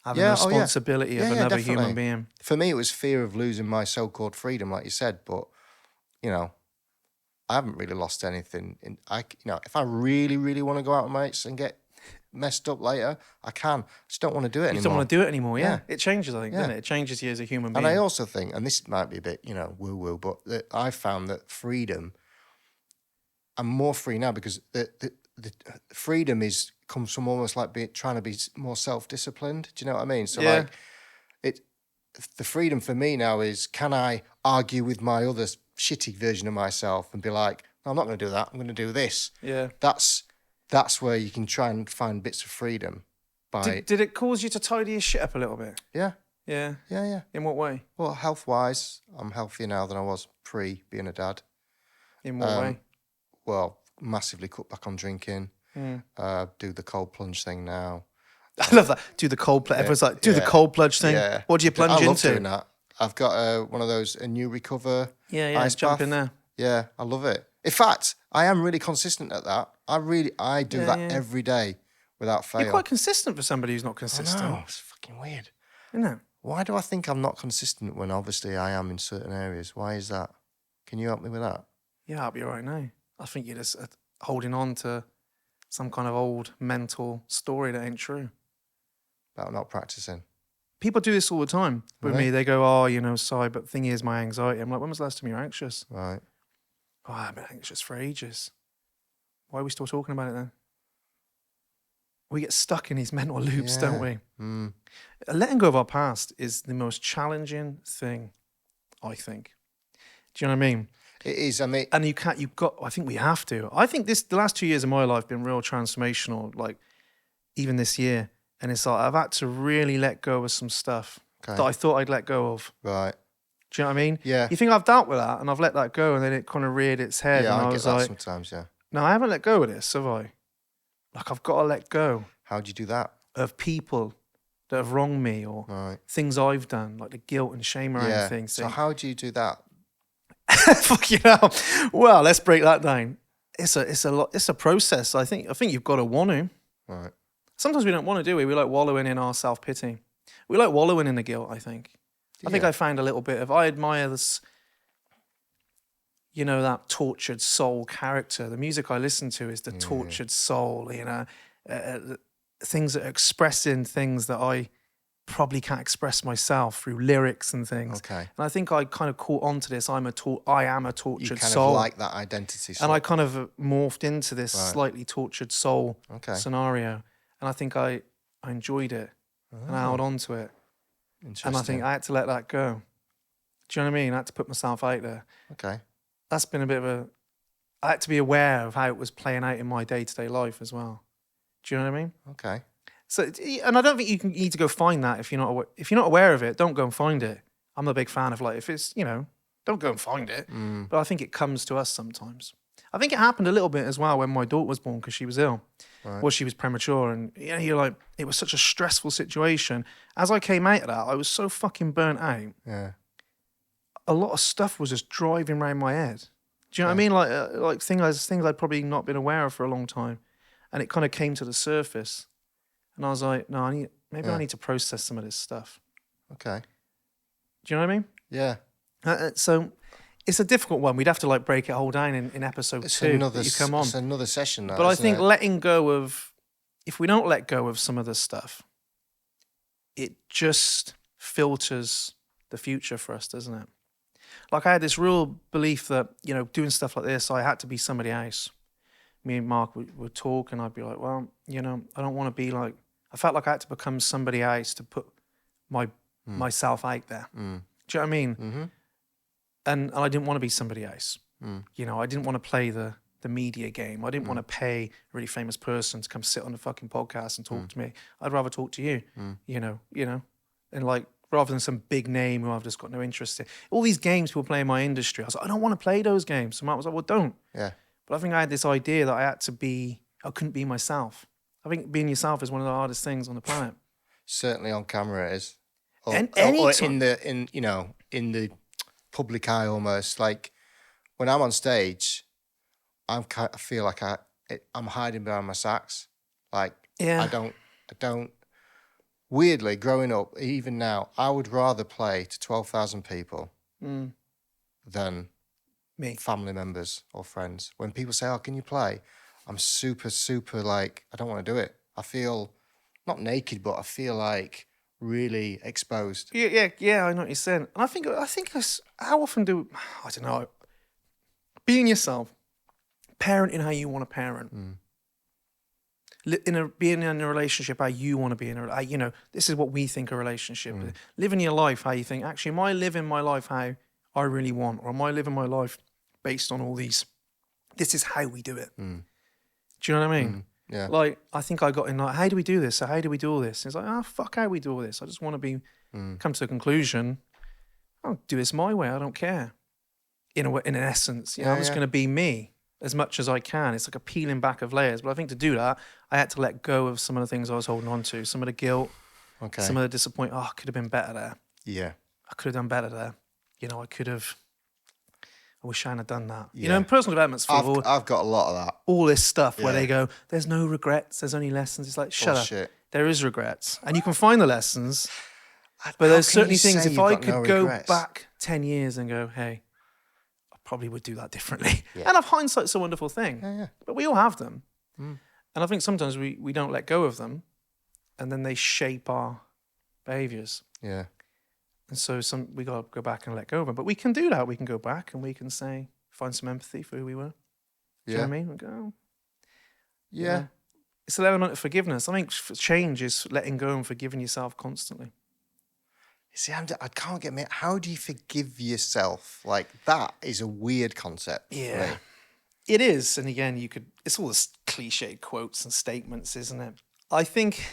Having the responsibility of another human being. For me, it was fear of losing my so-called freedom, like you said. But, I haven't really lost anything. If I really, really want to go out with mates and get messed up later, I can. I just don't want to do it anymore. You don't want to do it anymore, yeah. It changes, I think, doesn't it? It changes you as a human being. And I also think, and this might be a bit, woo-woo, but I found that freedom, I'm more free now because the freedom comes from almost like trying to be more self-disciplined. Do you know what I mean? So the freedom for me now is, can I argue with my other shitty version of myself and be like, no, I'm not going to do that. I'm going to do this. Yeah. That's where you can try and find bits of freedom. Did it cause you to tidy your shit up a little bit? Yeah. Yeah. Yeah. In what way? Well, health-wise, I'm healthier now than I was pre-being a dad. In what way? Well, massively cut back on drinking. Do the cold plunge thing now. I love that. Do the cold plunge. Everyone's like, do the cold plunge thing. Yeah. What do you plunge into? I love doing that. I've got one of those, a new recover ice jump bath. In there. Yeah, I love it. In fact, I am really consistent at that. I do that every day without fail. You're quite consistent for somebody who's not consistent. I know, it's fucking weird. Isn't it? Why do I think I'm not consistent when obviously I am in certain areas? Why is that? Can you help me with that? Yeah, I'll be all right now. I think you're just holding on to some kind of old mental story that ain't true. About not practicing. People do this all the time with me. They go, oh, sorry, but the thing is my anxiety. I'm like, when was the last time you were anxious? Right. Oh, I've been anxious for ages. Why are we still talking about it then? We get stuck in these mental loops, don't we? Letting go of our past is the most challenging thing, I think. Do you know what I mean? It is. I mean, and I think we have to. I think the last 2 years of my life have been real transformational, like even this year. And it's like, I've had to really let go of some stuff that I thought I'd let go of. Right. Do you know what I mean? Yeah. You think I've dealt with that and I've let that go and then it kind of reared its head. Yeah, and I was get that like, sometimes, yeah. No, I haven't let go of this, have I? Like, I've got to let go. How'd you do that? Of people that have wronged me or things I've done, like the guilt and shame around things. So how do you do that? Fucking hell. Well, let's break that down. It's a process. I think you've got to want to. Right. Sometimes we don't want to, do we? We like wallowing in our self-pity. We like wallowing in the guilt, I think. I think I found a little bit of, I admire this, that tortured soul character. The music I listen to is the tortured soul, things that are expressing things that I probably can't express myself through lyrics and things. Okay. And I think I kind of caught on to this. I am a tortured you kind soul. Of like that identity. And I kind of morphed into this slightly tortured soul scenario. And I think I enjoyed it and I held on to it. And I think I had to let that go. Do you know what I mean? I had to put myself out there. Okay. That's been a bit of I had to be aware of how it was playing out in my day-to-day life as well. Do you know what I mean? Okay. So, and I don't think you need to go find that if you're not aware of it. Don't go and find it. I'm a big fan of if it's Don't go and find it. But I think it comes to us sometimes. I think it happened a little bit as well when my daughter was born because she was ill. Right. Well, she was premature, and you're like, it was such a stressful situation. As I came out of that, I was so fucking burnt out. Yeah. A lot of stuff was just driving around my head. Do you know what I mean? Like things I'd probably not been aware of for a long time, and it kind of came to the surface, and I was like, no, I need to process some of this stuff. Okay. Do you know what I mean? Yeah. So it's a difficult one. We'd have to like break it all down in episode 2 that you come on. It's another session now, But I think it? letting go of, if we don't let go of some of this stuff, it just filters the future for us, doesn't it? Like I had this real belief that, doing stuff like this, I had to be somebody else. Me and Mark would talk and I'd be like, well, I don't want to be like, I felt like I had to become somebody else to put myself out there. Do you know what I mean? Mm-hmm. And I didn't want to be somebody else. I didn't want to play the media game. I didn't want to pay a really famous person to come sit on the fucking podcast and talk to me. I'd rather talk to you, and like, rather than some big name who I've just got no interest in. All these games people play in my industry, I was like, I don't want to play those games. So Mark was like, well, don't. Yeah. But I think I had this idea that I couldn't be myself. I think being yourself is one of the hardest things on the planet. Certainly on camera it is. Or in the public eye almost. Like when I'm on stage, I feel like I'm hiding behind my sax. Like I don't. Weirdly, growing up, even now, I would rather play to 12,000 people than me, family members or friends. When people say, "Oh, can you play?" I'm super, super like I don't want to do it. I feel not naked, but I feel like really exposed. Yeah. I know what you're saying, and I think how often do I don't know, being yourself, parenting how you want to parent, being in a relationship how you want to be in a, this is what we think a relationship is. Living your life how you think. Actually, am I living my life how I really want, or am I living my life based on all these? This is how we do it. Do you know what I mean? Yeah. Like, I think I got in like, how do we do this? So how do we do all this? And it's like, fuck how we do all this. I just want to come to the conclusion, I'll do this my way. I don't care. In an essence, I'm just going to be me as much as I can. It's like a peeling back of layers. But I think to do that, I had to let go of some of the things I was holding on to, some of the guilt, some of the disappointment. I could have been better there. Yeah. I could have done better there. I could have. I wish I hadn't done that. In personal development's full of I've got a lot of that. All this stuff where they go, there's no regrets, there's only lessons. It's like, shut up. There is regrets. And you can find the lessons. But there's certainly things, if I could go back 10 years and go, hey, I probably would do that differently. Yeah. And hindsight's a wonderful thing. Yeah. But we all have them. And I think sometimes we don't let go of them, and then they shape our behaviours. Yeah. And so we got to go back and let go of them. But we can do that. We can go back and we can find some empathy for who we were. Do you know what I mean? We go, yeah. It's an element of forgiveness. I think change is letting go and forgiving yourself constantly. You see, I can't get me. How do you forgive yourself? Like, that is a weird concept. Yeah. Right? It is. And again, it's all this cliche quotes and statements, isn't it? I think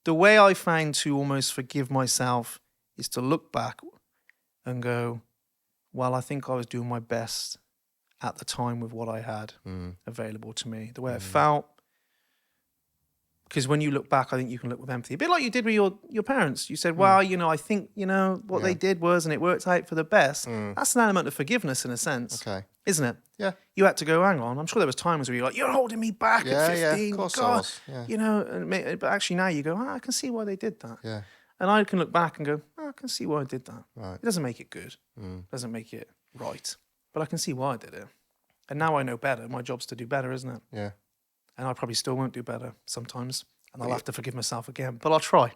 the way I found to almost forgive myself is to look back and go, well, I think I was doing my best at the time with what I had available to me, the way it felt. Because when you look back, I think you can look with empathy. A bit like you did with your parents. You said, well, I think, what they did was, and it worked out for the best. That's an element of forgiveness in a sense. Okay. Isn't it? Yeah. You had to go, hang on. I'm sure there was times where you're like, you're holding me back at 15. Yeah, of course God. I was. Yeah. But actually now you go, I can see why they did that. Yeah. And I can look back and go, I can see why I did that. Right. It doesn't make it good. Doesn't make it right. But I can see why I did it. And now I know better. My job's to do better, isn't it? Yeah. And I probably still won't do better sometimes. And I'll have to forgive myself again. But I'll try.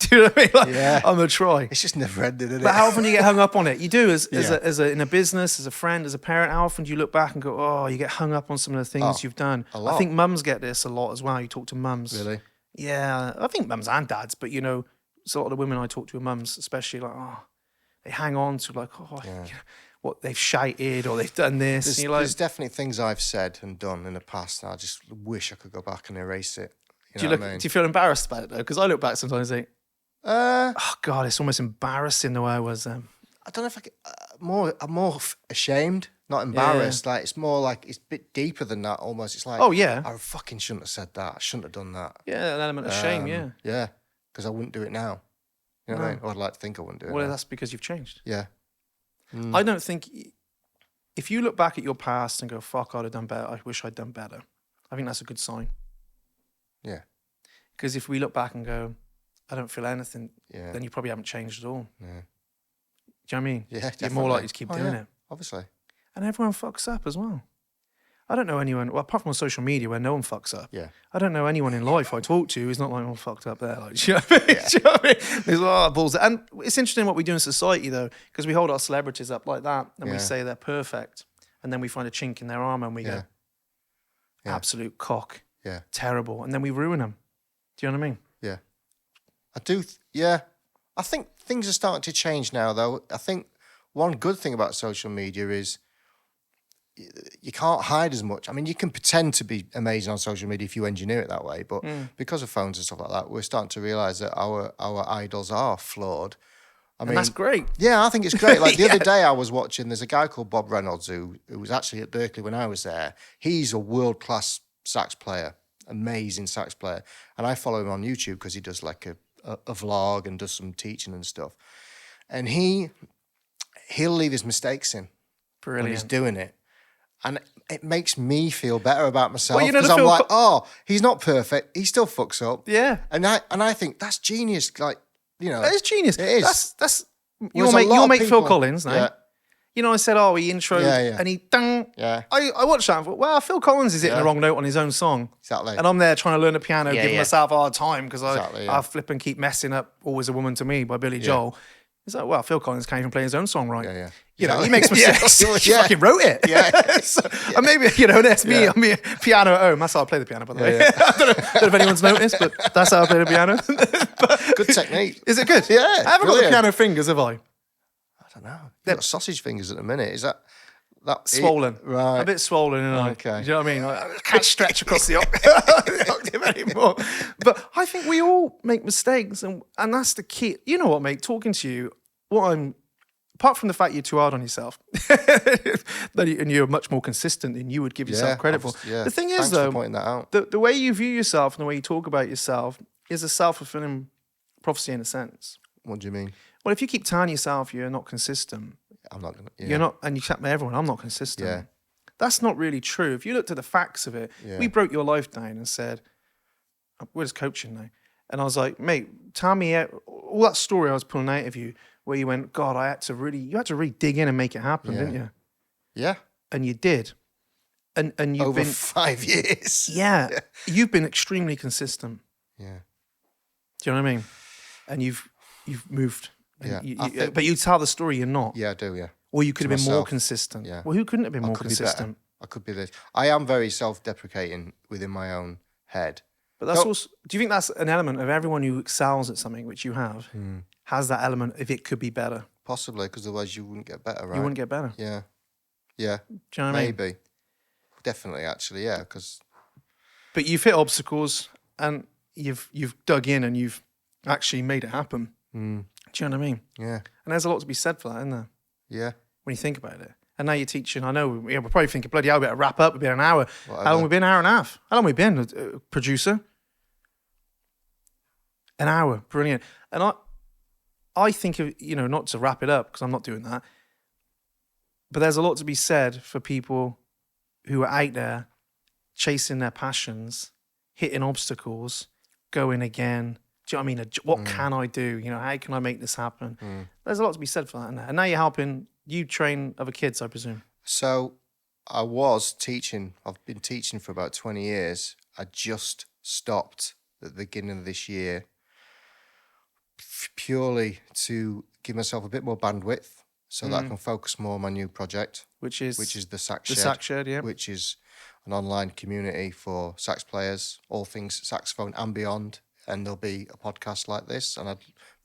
Do you know what I mean? I'm going to try. It's just never ended, isn't it? But how often do you get hung up on it? You do in a business, as a friend, as a parent. How often do you look back and go, oh, you get hung up on some of the things you've done? A lot. I think mums get this a lot as well. You talk to mums. Really? Yeah. I think mums and dads. But, it's a lot of the women I talk to are mums, especially like, they hang on to like, what they've shouted or they've done this. There's definitely things I've said and done in the past, and I just wish I could go back and erase it. Do you feel embarrassed about it though? Because I look back sometimes and think, oh God, it's almost embarrassing the way I was then. I don't know if I could, more ashamed, not embarrassed. Like it's more like it's a bit deeper than that. Almost, it's like, Oh, yeah. I fucking shouldn't have said that. I shouldn't have done that. Yeah, an element of shame, yeah. Yeah, because I wouldn't do it now. You know what I mean? Or I'd like to think I wouldn't do it. Well, now. that's because you've changed. Yeah. I don't think if you look back at your past and go, "Fuck, I'd have done better. I wish I'd done better." I think that's a good sign. Yeah. Because if we look back and go, "I don't feel anything," Yeah. then you probably haven't changed at all. Yeah. Do you know what I mean? Yeah, You're definitely. more likely to keep doing yeah, it. Obviously. And everyone fucks up as well. I don't know anyone, well, apart from on social media where no one fucks up. Yeah. I don't know anyone in life I talk to who's not like, "Oh, fucked up there." Like, do you know what I mean? Do you know what I mean? There's balls. And it's interesting what we do in society, though, because we hold our celebrities up like that and we say they're perfect. And then we find a chink in their armor and we go, absolute cock. Yeah. Terrible. And then we ruin them. Do you know what I mean? Yeah. I do. Yeah. I think things are starting to change now, though. I think one good thing about social media is you can't hide as much. I mean, you can pretend to be amazing on social media if you engineer it that way, but because of phones and stuff like that, we're starting to realise that our idols are flawed. I mean, that's great. Yeah, I think it's great. Like the other day I was watching, there's a guy called Bob Reynolds who was actually at Berkeley when I was there. He's a world-class sax player, amazing sax player. And I follow him on YouTube because he does like a vlog and does some teaching and stuff. And he'll leave his mistakes in when he's doing it. And it makes me feel better about myself because I'm like, he's not perfect. He still fucks up. Yeah. And I think that's genius. Like, you know. That is genius. It is. That's Whereas you'll make people- Phil Collins, no? Yeah. You know, I said, he introed and he dang. Yeah. I watched that and thought, well, Phil Collins is hitting the wrong note on his own song. Exactly. And I'm there trying to learn the piano, giving yeah. myself a hard time because Exactly, I flip and keep messing up Always a Woman to Me by Billy Joel. It's like, well, Phil Collins can't even play his own song right. Yeah. You know, he makes mistakes. He Yeah. fucking wrote it. Yeah. And maybe, you know, that's me. I'm a piano at home. That's how I play the piano, by the way. I don't know if anyone's noticed, but that's how I play the piano. Good technique. Is it good? Yeah, I haven't got the brilliant. piano fingers, have I? I don't know. You've got sausage fingers at the minute. Is that Swollen. Right. A bit swollen, Okay. Do you know what I mean? I can't stretch across the octave anymore. But I think we all make mistakes, and that's the key. You know what, mate? Talking to you, apart from the fact you're too hard on yourself, and you're much more consistent than you would give yourself credit for. Yeah. The thing is, Thanks though, for pointing that out. the way you view yourself and the way you talk about yourself is a self-fulfilling prophecy in a sense. What do you mean? Well, if you keep telling yourself you're not consistent, I'm not going to. you're not, and you chat with everyone, I'm not consistent. Yeah. That's not really true. If you looked at the facts of it, we broke your life down and said, we're just coaching now. And I was like, mate, tell me all that story I was pulling out of you where you went, God, you had to really dig in and make it happen, didn't you? Yeah. And you did. And you've Over been 5 years. Yeah. You've been extremely consistent. Yeah. Do you know what I mean? And you've moved. Yeah. But you tell the story you're not. Yeah, I do, yeah. Or you could have been more myself. consistent. Yeah. Well, who couldn't have been more could be better. consistent? I could be this. I am very self-deprecating within my own head. But that's also, do you think that's an element of everyone who excels at something, which you have, has that element of it could be better? Possibly, because otherwise you wouldn't get better, right? You wouldn't get better. Yeah. Yeah. Do you know what I mean? Maybe. Definitely, actually, yeah, because... But you've hit obstacles and you've dug in and you've actually made it happen. Do you know what I mean? Yeah. And there's a lot to be said for that, isn't there? Yeah. When you think about it. And now you're teaching, I know, we're probably thinking, bloody hell, we better wrap up, we've been an hour. Whatever. How long have we been? An hour and a half. How long have we been, producer? An hour. Brilliant. And I think, of, not to wrap it up, because I'm not doing that, but there's a lot to be said for people who are out there chasing their passions, hitting obstacles, going again. Do you know what I mean? What can I do? How can I make this happen? There's a lot to be said for that, isn't there? And now you're helping, you train other kids, I presume. So I was teaching. I've been teaching for about 20 years. I just stopped at the beginning of this year purely to give myself a bit more bandwidth so that I can focus more on my new project. Which is the Sax the Shed. Sax Shed, yeah. Which is an online community for sax players, all things saxophone and beyond. And there'll be a podcast like this, and I'd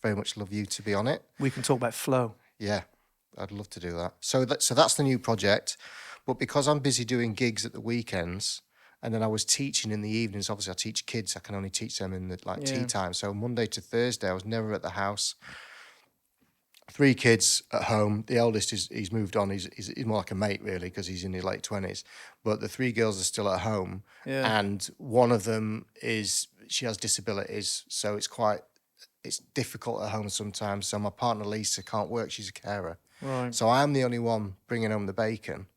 very much love you to be on it. We can talk about flow. Yeah, I'd love to do that. So that's the new project. But because I'm busy doing gigs at the weekends, and then I was teaching in the evenings. Obviously, I teach kids. I can only teach them in the tea time. So Monday to Thursday, I was never at the house. 3 kids at home. The eldest he's moved on. He's more like a mate really because he's in his late 20s. But the 3 girls are still at home, and one of them she has disabilities, so it's difficult at home sometimes. So my partner Lisa can't work; she's a carer. Right. So I'm the only one bringing home the bacon.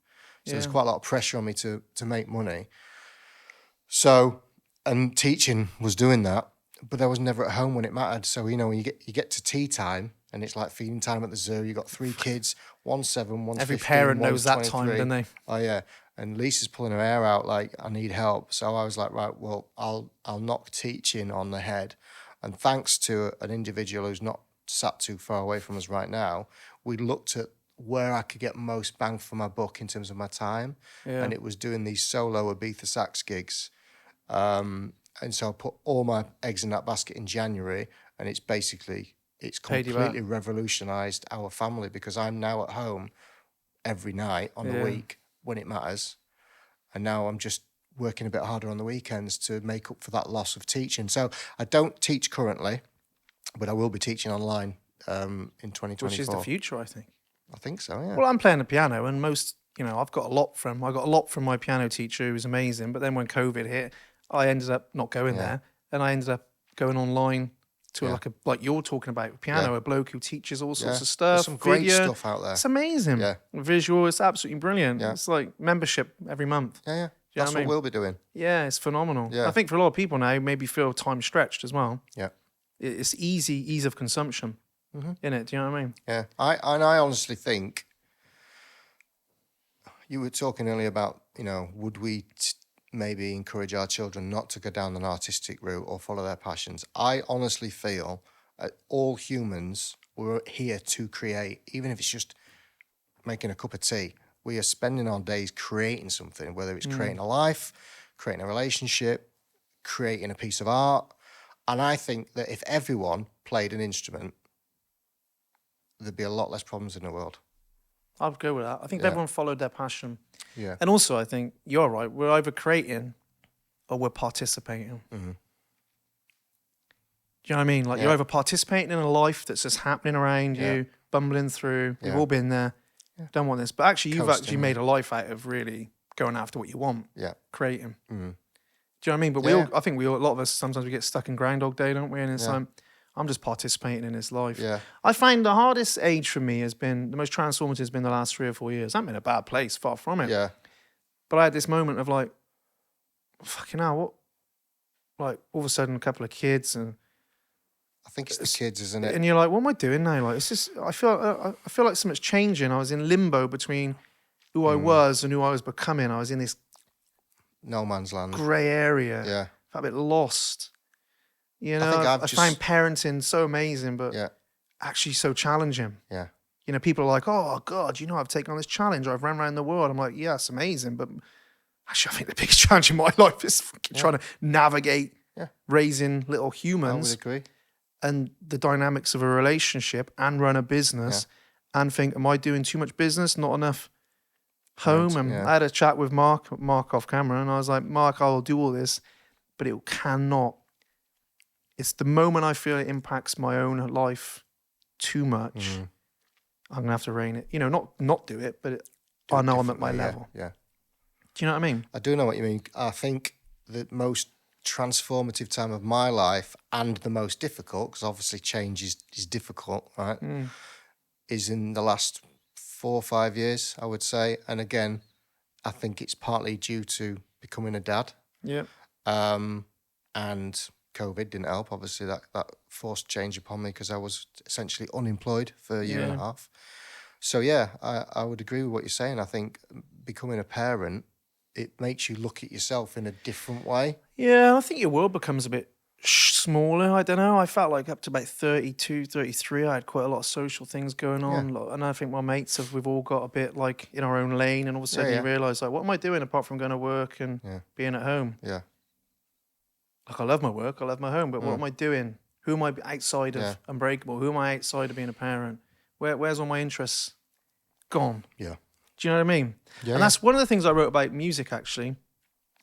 So there's quite a lot of pressure on me to make money. So, and teaching was doing that, but I was never at home when it mattered. So when you get to tea time. And it's like feeding time at the zoo. You got 3 kids, one's 7, one's Every 15, parent one's knows that 23. time, don't they? Oh yeah. And Lisa's pulling her hair out like, I need help. So I was like, right, well, I'll knock teaching on the head. And thanks to an individual who's not sat too far away from us right now, we looked at where I could get most bang for my buck in terms of my time. Yeah. And it was doing these solo Ibiza sax gigs. And so I put all my eggs in that basket in January, and it's completely revolutionised our family because I'm now at home every night on the week when it matters. And now I'm just working a bit harder on the weekends to make up for that loss of teaching. So I don't teach currently, but I will be teaching online in 2024. Which is the future, I think. I think so, yeah. Well, I'm playing the piano, and I got a lot from my piano teacher, who was amazing. But then when COVID hit, I ended up not going there, and I ended up going online to like you're talking about piano, a bloke who teaches all sorts of stuff. There's some great video. stuff out there. It's amazing. Yeah. Visual, it's absolutely brilliant. Yeah. It's like membership every month. Yeah. You know That's what we'll be doing. Yeah, it's phenomenal. Yeah. I think for a lot of people now, maybe feel time stretched as well. Yeah. It's ease of consumption in it. Do you know what I mean? Yeah. I honestly think you were talking earlier about, would we maybe encourage our children not to go down an artistic route or follow their passions. I honestly feel all humans were here to create, even if it's just making a cup of tea. We are spending our days creating something, whether it's creating a life, creating a relationship, creating a piece of art. And I think that if everyone played an instrument, there'd be a lot less problems in the world. I'd go with that. I think if everyone followed their passion. Yeah. And also, I think you're right. We're either creating or we're participating. Mm-hmm. Do you know what I mean? Like you're either participating in a life that's just happening around you, bumbling through. We've all been there. Yeah. Don't want this. But actually, you've actually made a life out of really going after what you want. Yeah. Creating. Mm-hmm. Do you know what I mean? But I think a lot of us, sometimes we get stuck in Groundhog Day, don't we? And it's like, I'm just participating in this life. Yeah. I find the hardest age for me has been, the most transformative has been the last 3 or 4 years. I'm in a bad place, far from it. Yeah. But I had this moment of like, fucking hell, what? Like, all of a sudden, a couple of kids and... I think it's the kids, isn't it? And you're like, what am I doing now? Like, it's just, I feel like something's changing. I was in limbo between who I was and who I was becoming. I was in this... No man's land. Grey area. Yeah. I felt a bit lost. You know, I find parenting so amazing, but actually so challenging. Yeah. You know, people are like, oh, God, I've taken on this challenge. I've ran around the world. I'm like, yeah, it's amazing. But actually, I think the biggest challenge in my life is trying to navigate raising little humans. I would agree. And the dynamics of a relationship and run a business and think, am I doing too much business, not enough home? And I had a chat with Mark off camera, and I was like, Mark, I'll do all this, but it cannot. It's the moment I feel it impacts my own life too much, I'm going to have to rein it. You know, not do it, but I know I'm at my level. Yeah. Do you know what I mean? I do know what you mean. I think the most transformative time of my life and the most difficult, because obviously change is difficult, right, is in the last 4 or 5 years, I would say. And again, I think it's partly due to becoming a dad. Yeah. And COVID didn't help. Obviously, that forced change upon me because I was essentially unemployed for a year and a half. So, I would agree with what you're saying. I think becoming a parent, it makes you look at yourself in a different way. Yeah, I think your world becomes a bit smaller. I don't know. I felt like up to about 32, 33, I had quite a lot of social things going on. Yeah. And I think my mates we've all got a bit like in our own lane. And all of a sudden you realise, like, what am I doing apart from going to work and being at home? Yeah. Like, I love my work, I love my home, but what am I doing? Who am I outside of Unbreakable? Who am I outside of being a parent? Where's all my interests gone? Yeah. Do you know what I mean? Yeah. And that's one of the things I wrote about music, actually.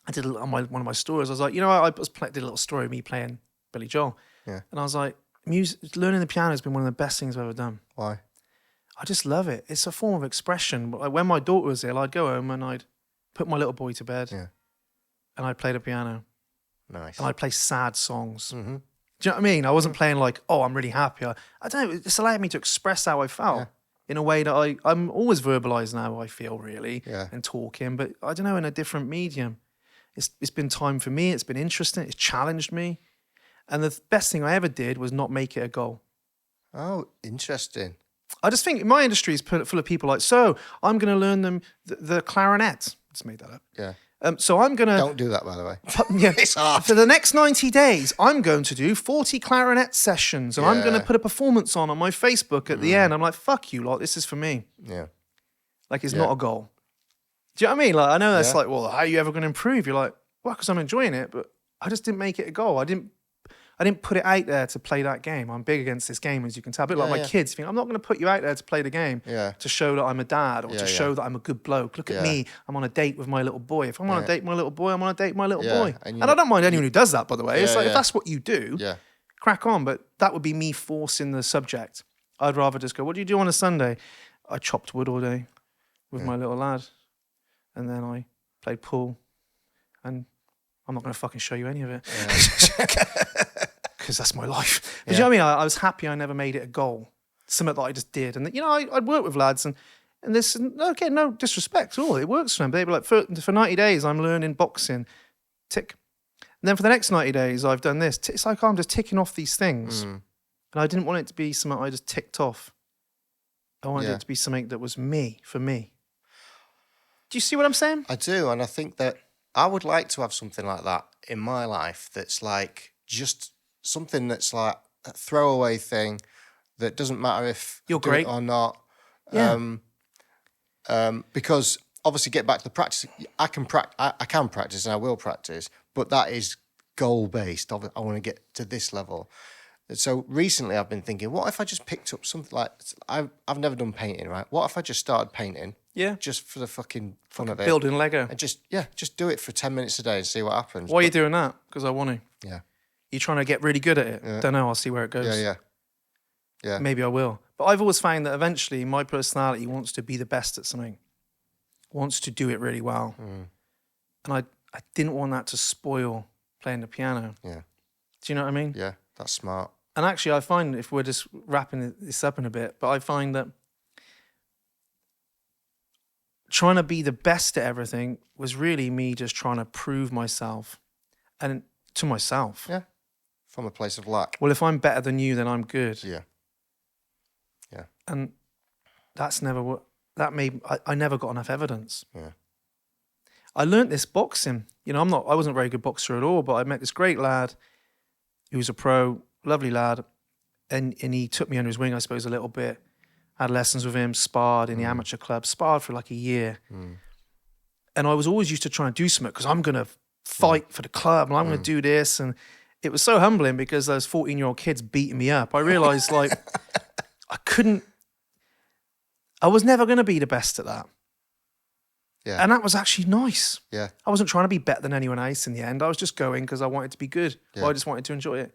I did on one of my stories. I was like, did a little story of me playing Billy Joel. Yeah. And I was like, learning the piano has been one of the best things I've ever done. Why? I just love it. It's a form of expression. Like when my daughter was ill, I'd go home and I'd put my little boy to bed, Yeah. and I'd play the piano, Nice. and I'd play sad songs. Mm-hmm. Do you know what I mean? I wasn't playing like, oh, I'm really happy. I don't know. It just allowed me to express how I felt in a way that I'm always verbalizing how I feel, really, and talking, but I don't know, in a different medium. It's been time for me. It's been interesting. It's challenged me. And the best thing I ever did was not make it a goal. Oh, interesting. I just think my industry is full of people like, so I'm going to learn them the clarinet. Just made that up. Yeah. So I'm going to... Don't do that, by the way. Yeah, It's hard. for the next 90 days, I'm going to do 40 clarinet sessions, and I'm going to put a performance on my Facebook at the end. I'm like, fuck you, like, this is for me. Yeah. Like, it's not a goal. Do you know what I mean? Like, I know that's like, well, how are you ever going to improve? You're like, well, because I'm enjoying it, but I just didn't make it a goal. I didn't put it out there to play that game. I'm big against this game, as you can tell. A bit like my kids think, I'm not going to put you out there to play the game to show that I'm a dad or to show that I'm a good bloke. Look at me. I'm on a date with my little boy. If I'm on a date with my little boy, I'm on a date with my little boy. And I don't mind anyone who does that, by the way. It's like, if that's what you do, crack on. But that would be me forcing the subject. I'd rather just go, what do you do on a Sunday? I chopped wood all day with my little lad. And then I played pool. And I'm not going to fucking show you any of it. Because that's my life. But you know what I mean? I was happy I never made it a goal. Something that I just did. And, you know, I'd work with lads and this, okay, no disrespect at all. It works for them. They'd be like, for 90 days, I'm learning boxing. Tick. And then for the next 90 days, I've done this. It's like I'm just ticking off these things. And I didn't want it to be something I just ticked off. I wanted it to be something that was me, for me. Do you see what I'm saying? I do. And I think that I would like to have something like that in my life that's like just something that's like a throwaway thing that doesn't matter if you're I do great it or not. Yeah. Because obviously, get back to the practice. I can practice and I will practice, but that is goal based. I want to get to this level. So recently, I've been thinking, what if I just picked up something like I've never done painting, right? What if I just started painting? Yeah. Just for the fucking fun of it. Building Lego. And just do it for 10 minutes a day and see what happens. Why are you doing that? Because I want to. Yeah. You're trying to get really good at it. Yeah. Don't know. I'll see where it goes. Yeah. Maybe I will. But I've always found that eventually my personality wants to be the best at something. Wants to do it really well. And I didn't want that to spoil playing the piano. Yeah. Do you know what I mean? Yeah. That's smart. And actually, I find, if we're just wrapping this up in a bit, but I find that trying to be the best at everything was really me just trying to prove myself and to myself. Yeah. From a place of lack. Well, if I'm better than you, then I'm good. Yeah. Yeah. And that's never what, that made, I never got enough evidence. Yeah. I learnt this boxing. You know, I wasn't a very good boxer at all, but I met this great lad who was a pro, lovely lad. And he took me under his wing, I suppose, a little bit. Had lessons with him, sparred in the amateur club, sparred for like a year. And I was always used to try and do something because I'm going to fight for the club and I'm going to do this. And it was so humbling because those 14-year-old kids beating me up. I realized like I was never going to be the best at that. Yeah. And that was actually nice. Yeah. I wasn't trying to be better than anyone else in the end. I was just going because I wanted to be good. Yeah. Or I just wanted to enjoy it.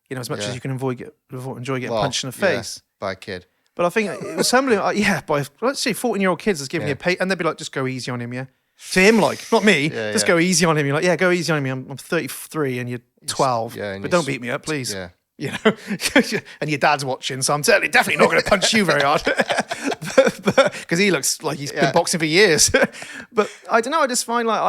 You know, as much as you can enjoy getting punched in the face. By a kid. But I think it was humbling. By, let's say, 14-year-old kids that's giving you a pay, and they'd be like, just go easy on him, yeah? To him, like, not me, just go easy on him. You're like, yeah, go easy on me. I'm 33 and you're 12, but don't beat me up, please. Yeah. You know, and your dad's watching, so I'm definitely not going to punch you very hard. Because he looks like he's been boxing for years. But I don't know, I just find like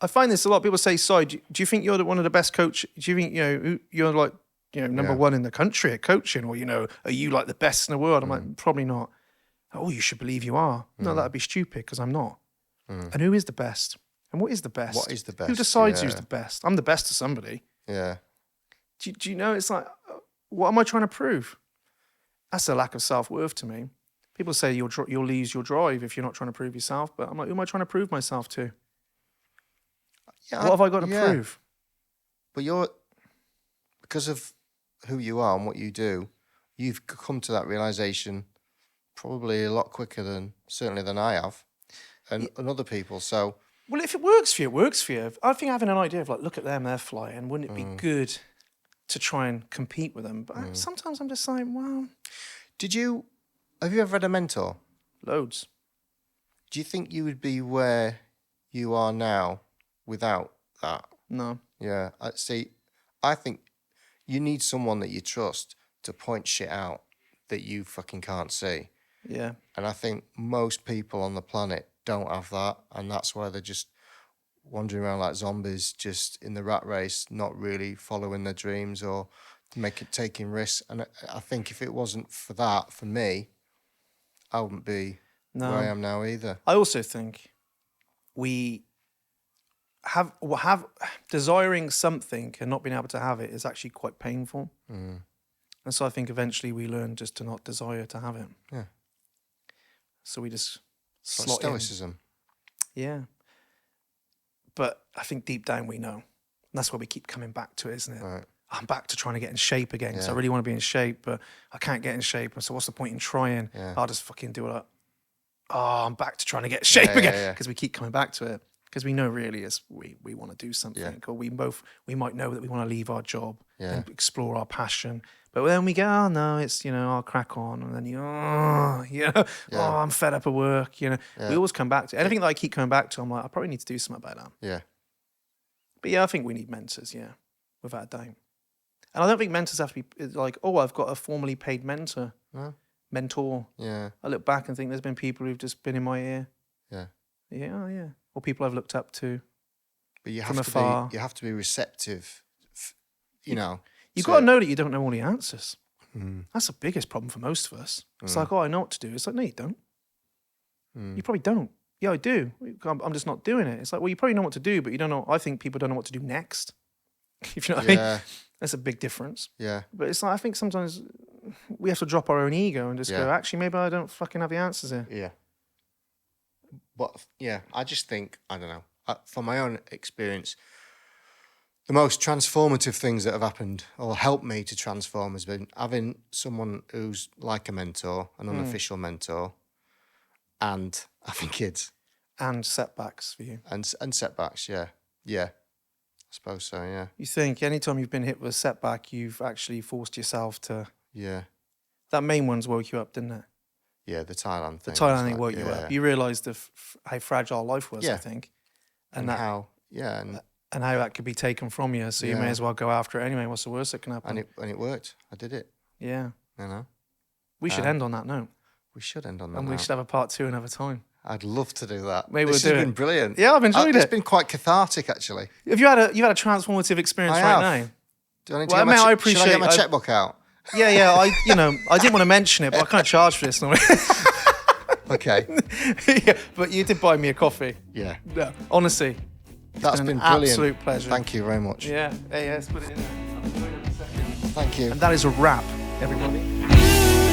I find this a lot. People say, "Si, do you think you're one of the best coaches? Do you think you're like number one in the country at coaching, or are you like the best in the world?" I'm like, probably not. Oh, you should believe you are. No, that'd be stupid because I'm not. And who is the best? And what is the best? What is the best? Who decides who's the best? I'm the best to somebody. Yeah. Do you know? It's like, what am I trying to prove? That's a lack of self-worth to me. People say you'll lose your drive if you're not trying to prove yourself. But I'm like, who am I trying to prove myself to? Yeah, what have I got to prove? But because of who you are and what you do, you've come to that realization probably a lot quicker certainly than I have and other people. So, well, if it works for you, it works for you. I think having an idea of like, look at them, they're flying. Wouldn't it be good to try and compete with them? But sometimes I'm just like, well, did you Have you ever had a mentor? Loads. Do you think you would be where you are now without that? No. Yeah. I think you need someone that you trust to point shit out that you fucking can't see. Yeah. And I think most people on the planet don't have that. And that's why they're just wandering around like zombies, just in the rat race, not really following their dreams or taking risks. And I think if it wasn't for that, for me, I wouldn't be where I am now either. I also think we have desiring something and not being able to have it is actually quite painful. Mm. And so I think eventually we learn just to not desire to have it. Yeah. So we just Like slot stoicism. in. Yeah. But I think deep down we know. And that's why we keep coming back to it, isn't it? Right. I'm back to trying to get in shape again because I Yeah. really want to be in shape, but I can't get in shape. So what's the point in trying? Yeah. I'll just fucking do it. Oh, I'm back to trying to get in shape Yeah, again yeah. because we keep coming back to it because we know really is we want to do something, or we might know that we want to leave our job and explore our passion, but then we go, oh no, it's I'll crack on, and then oh I'm fed up of work, we always come back to anything that I keep coming back to. I'm like, I probably need to do something about that. Yeah. But yeah, I think we need mentors, without a doubt. And I don't think mentors have to be like, oh, I've got a formally paid mentor. Mentor. Yeah. I look back and think there's been people who've just been in my ear. Yeah. Yeah, oh yeah. Or people I've looked up to. But you from have afar. you have to be receptive. You've got to know that you don't know all the answers. Mm. That's the biggest problem for most of us. It's like, oh, I know what to do. It's like, no, you don't. Mm. You probably don't. Yeah, I do. I'm just not doing it. It's like, well, you probably know what to do, but you don't know. I think people don't know what to do next. If you know what I mean? That's a big difference. Yeah. But it's like, I think sometimes we have to drop our own ego and just go, actually, maybe I don't fucking have the answers here. Yeah. But I just think, I don't know, from my own experience, the most transformative things that have happened or helped me to transform has been having someone who's like a mentor, an unofficial mentor, and having kids. And setbacks for you. And setbacks, yeah. Yeah. I suppose so, yeah. You think anytime you've been hit with a setback, you've actually forced yourself to... Yeah. That main one's woke you up, didn't it? Yeah, the Thailand thing. The Thailand thing woke you up. You realised how fragile life was, I think. And how that could be taken from you. So you may as well go after it anyway. What's the worst that can happen? And it worked. I did it. Yeah. You know? We should end on that note. We should end on that And note. we should have a part 2 another time. I'd love to do that. Maybe this we'll do has it. been brilliant. Yeah, I've enjoyed it. It's been quite cathartic, actually. Have you had a transformative experience I right have. now? Do I need to get my appreciate. Should I get my checkbook out? Yeah. I didn't want to mention it, but I can't charge for this. Okay. Yeah, but you did buy me a coffee. Yeah. Yeah, honestly. That's been an brilliant. Absolute pleasure. Thank you very much. Yeah. Let's put it in there. Thank you. And that is a wrap, everybody.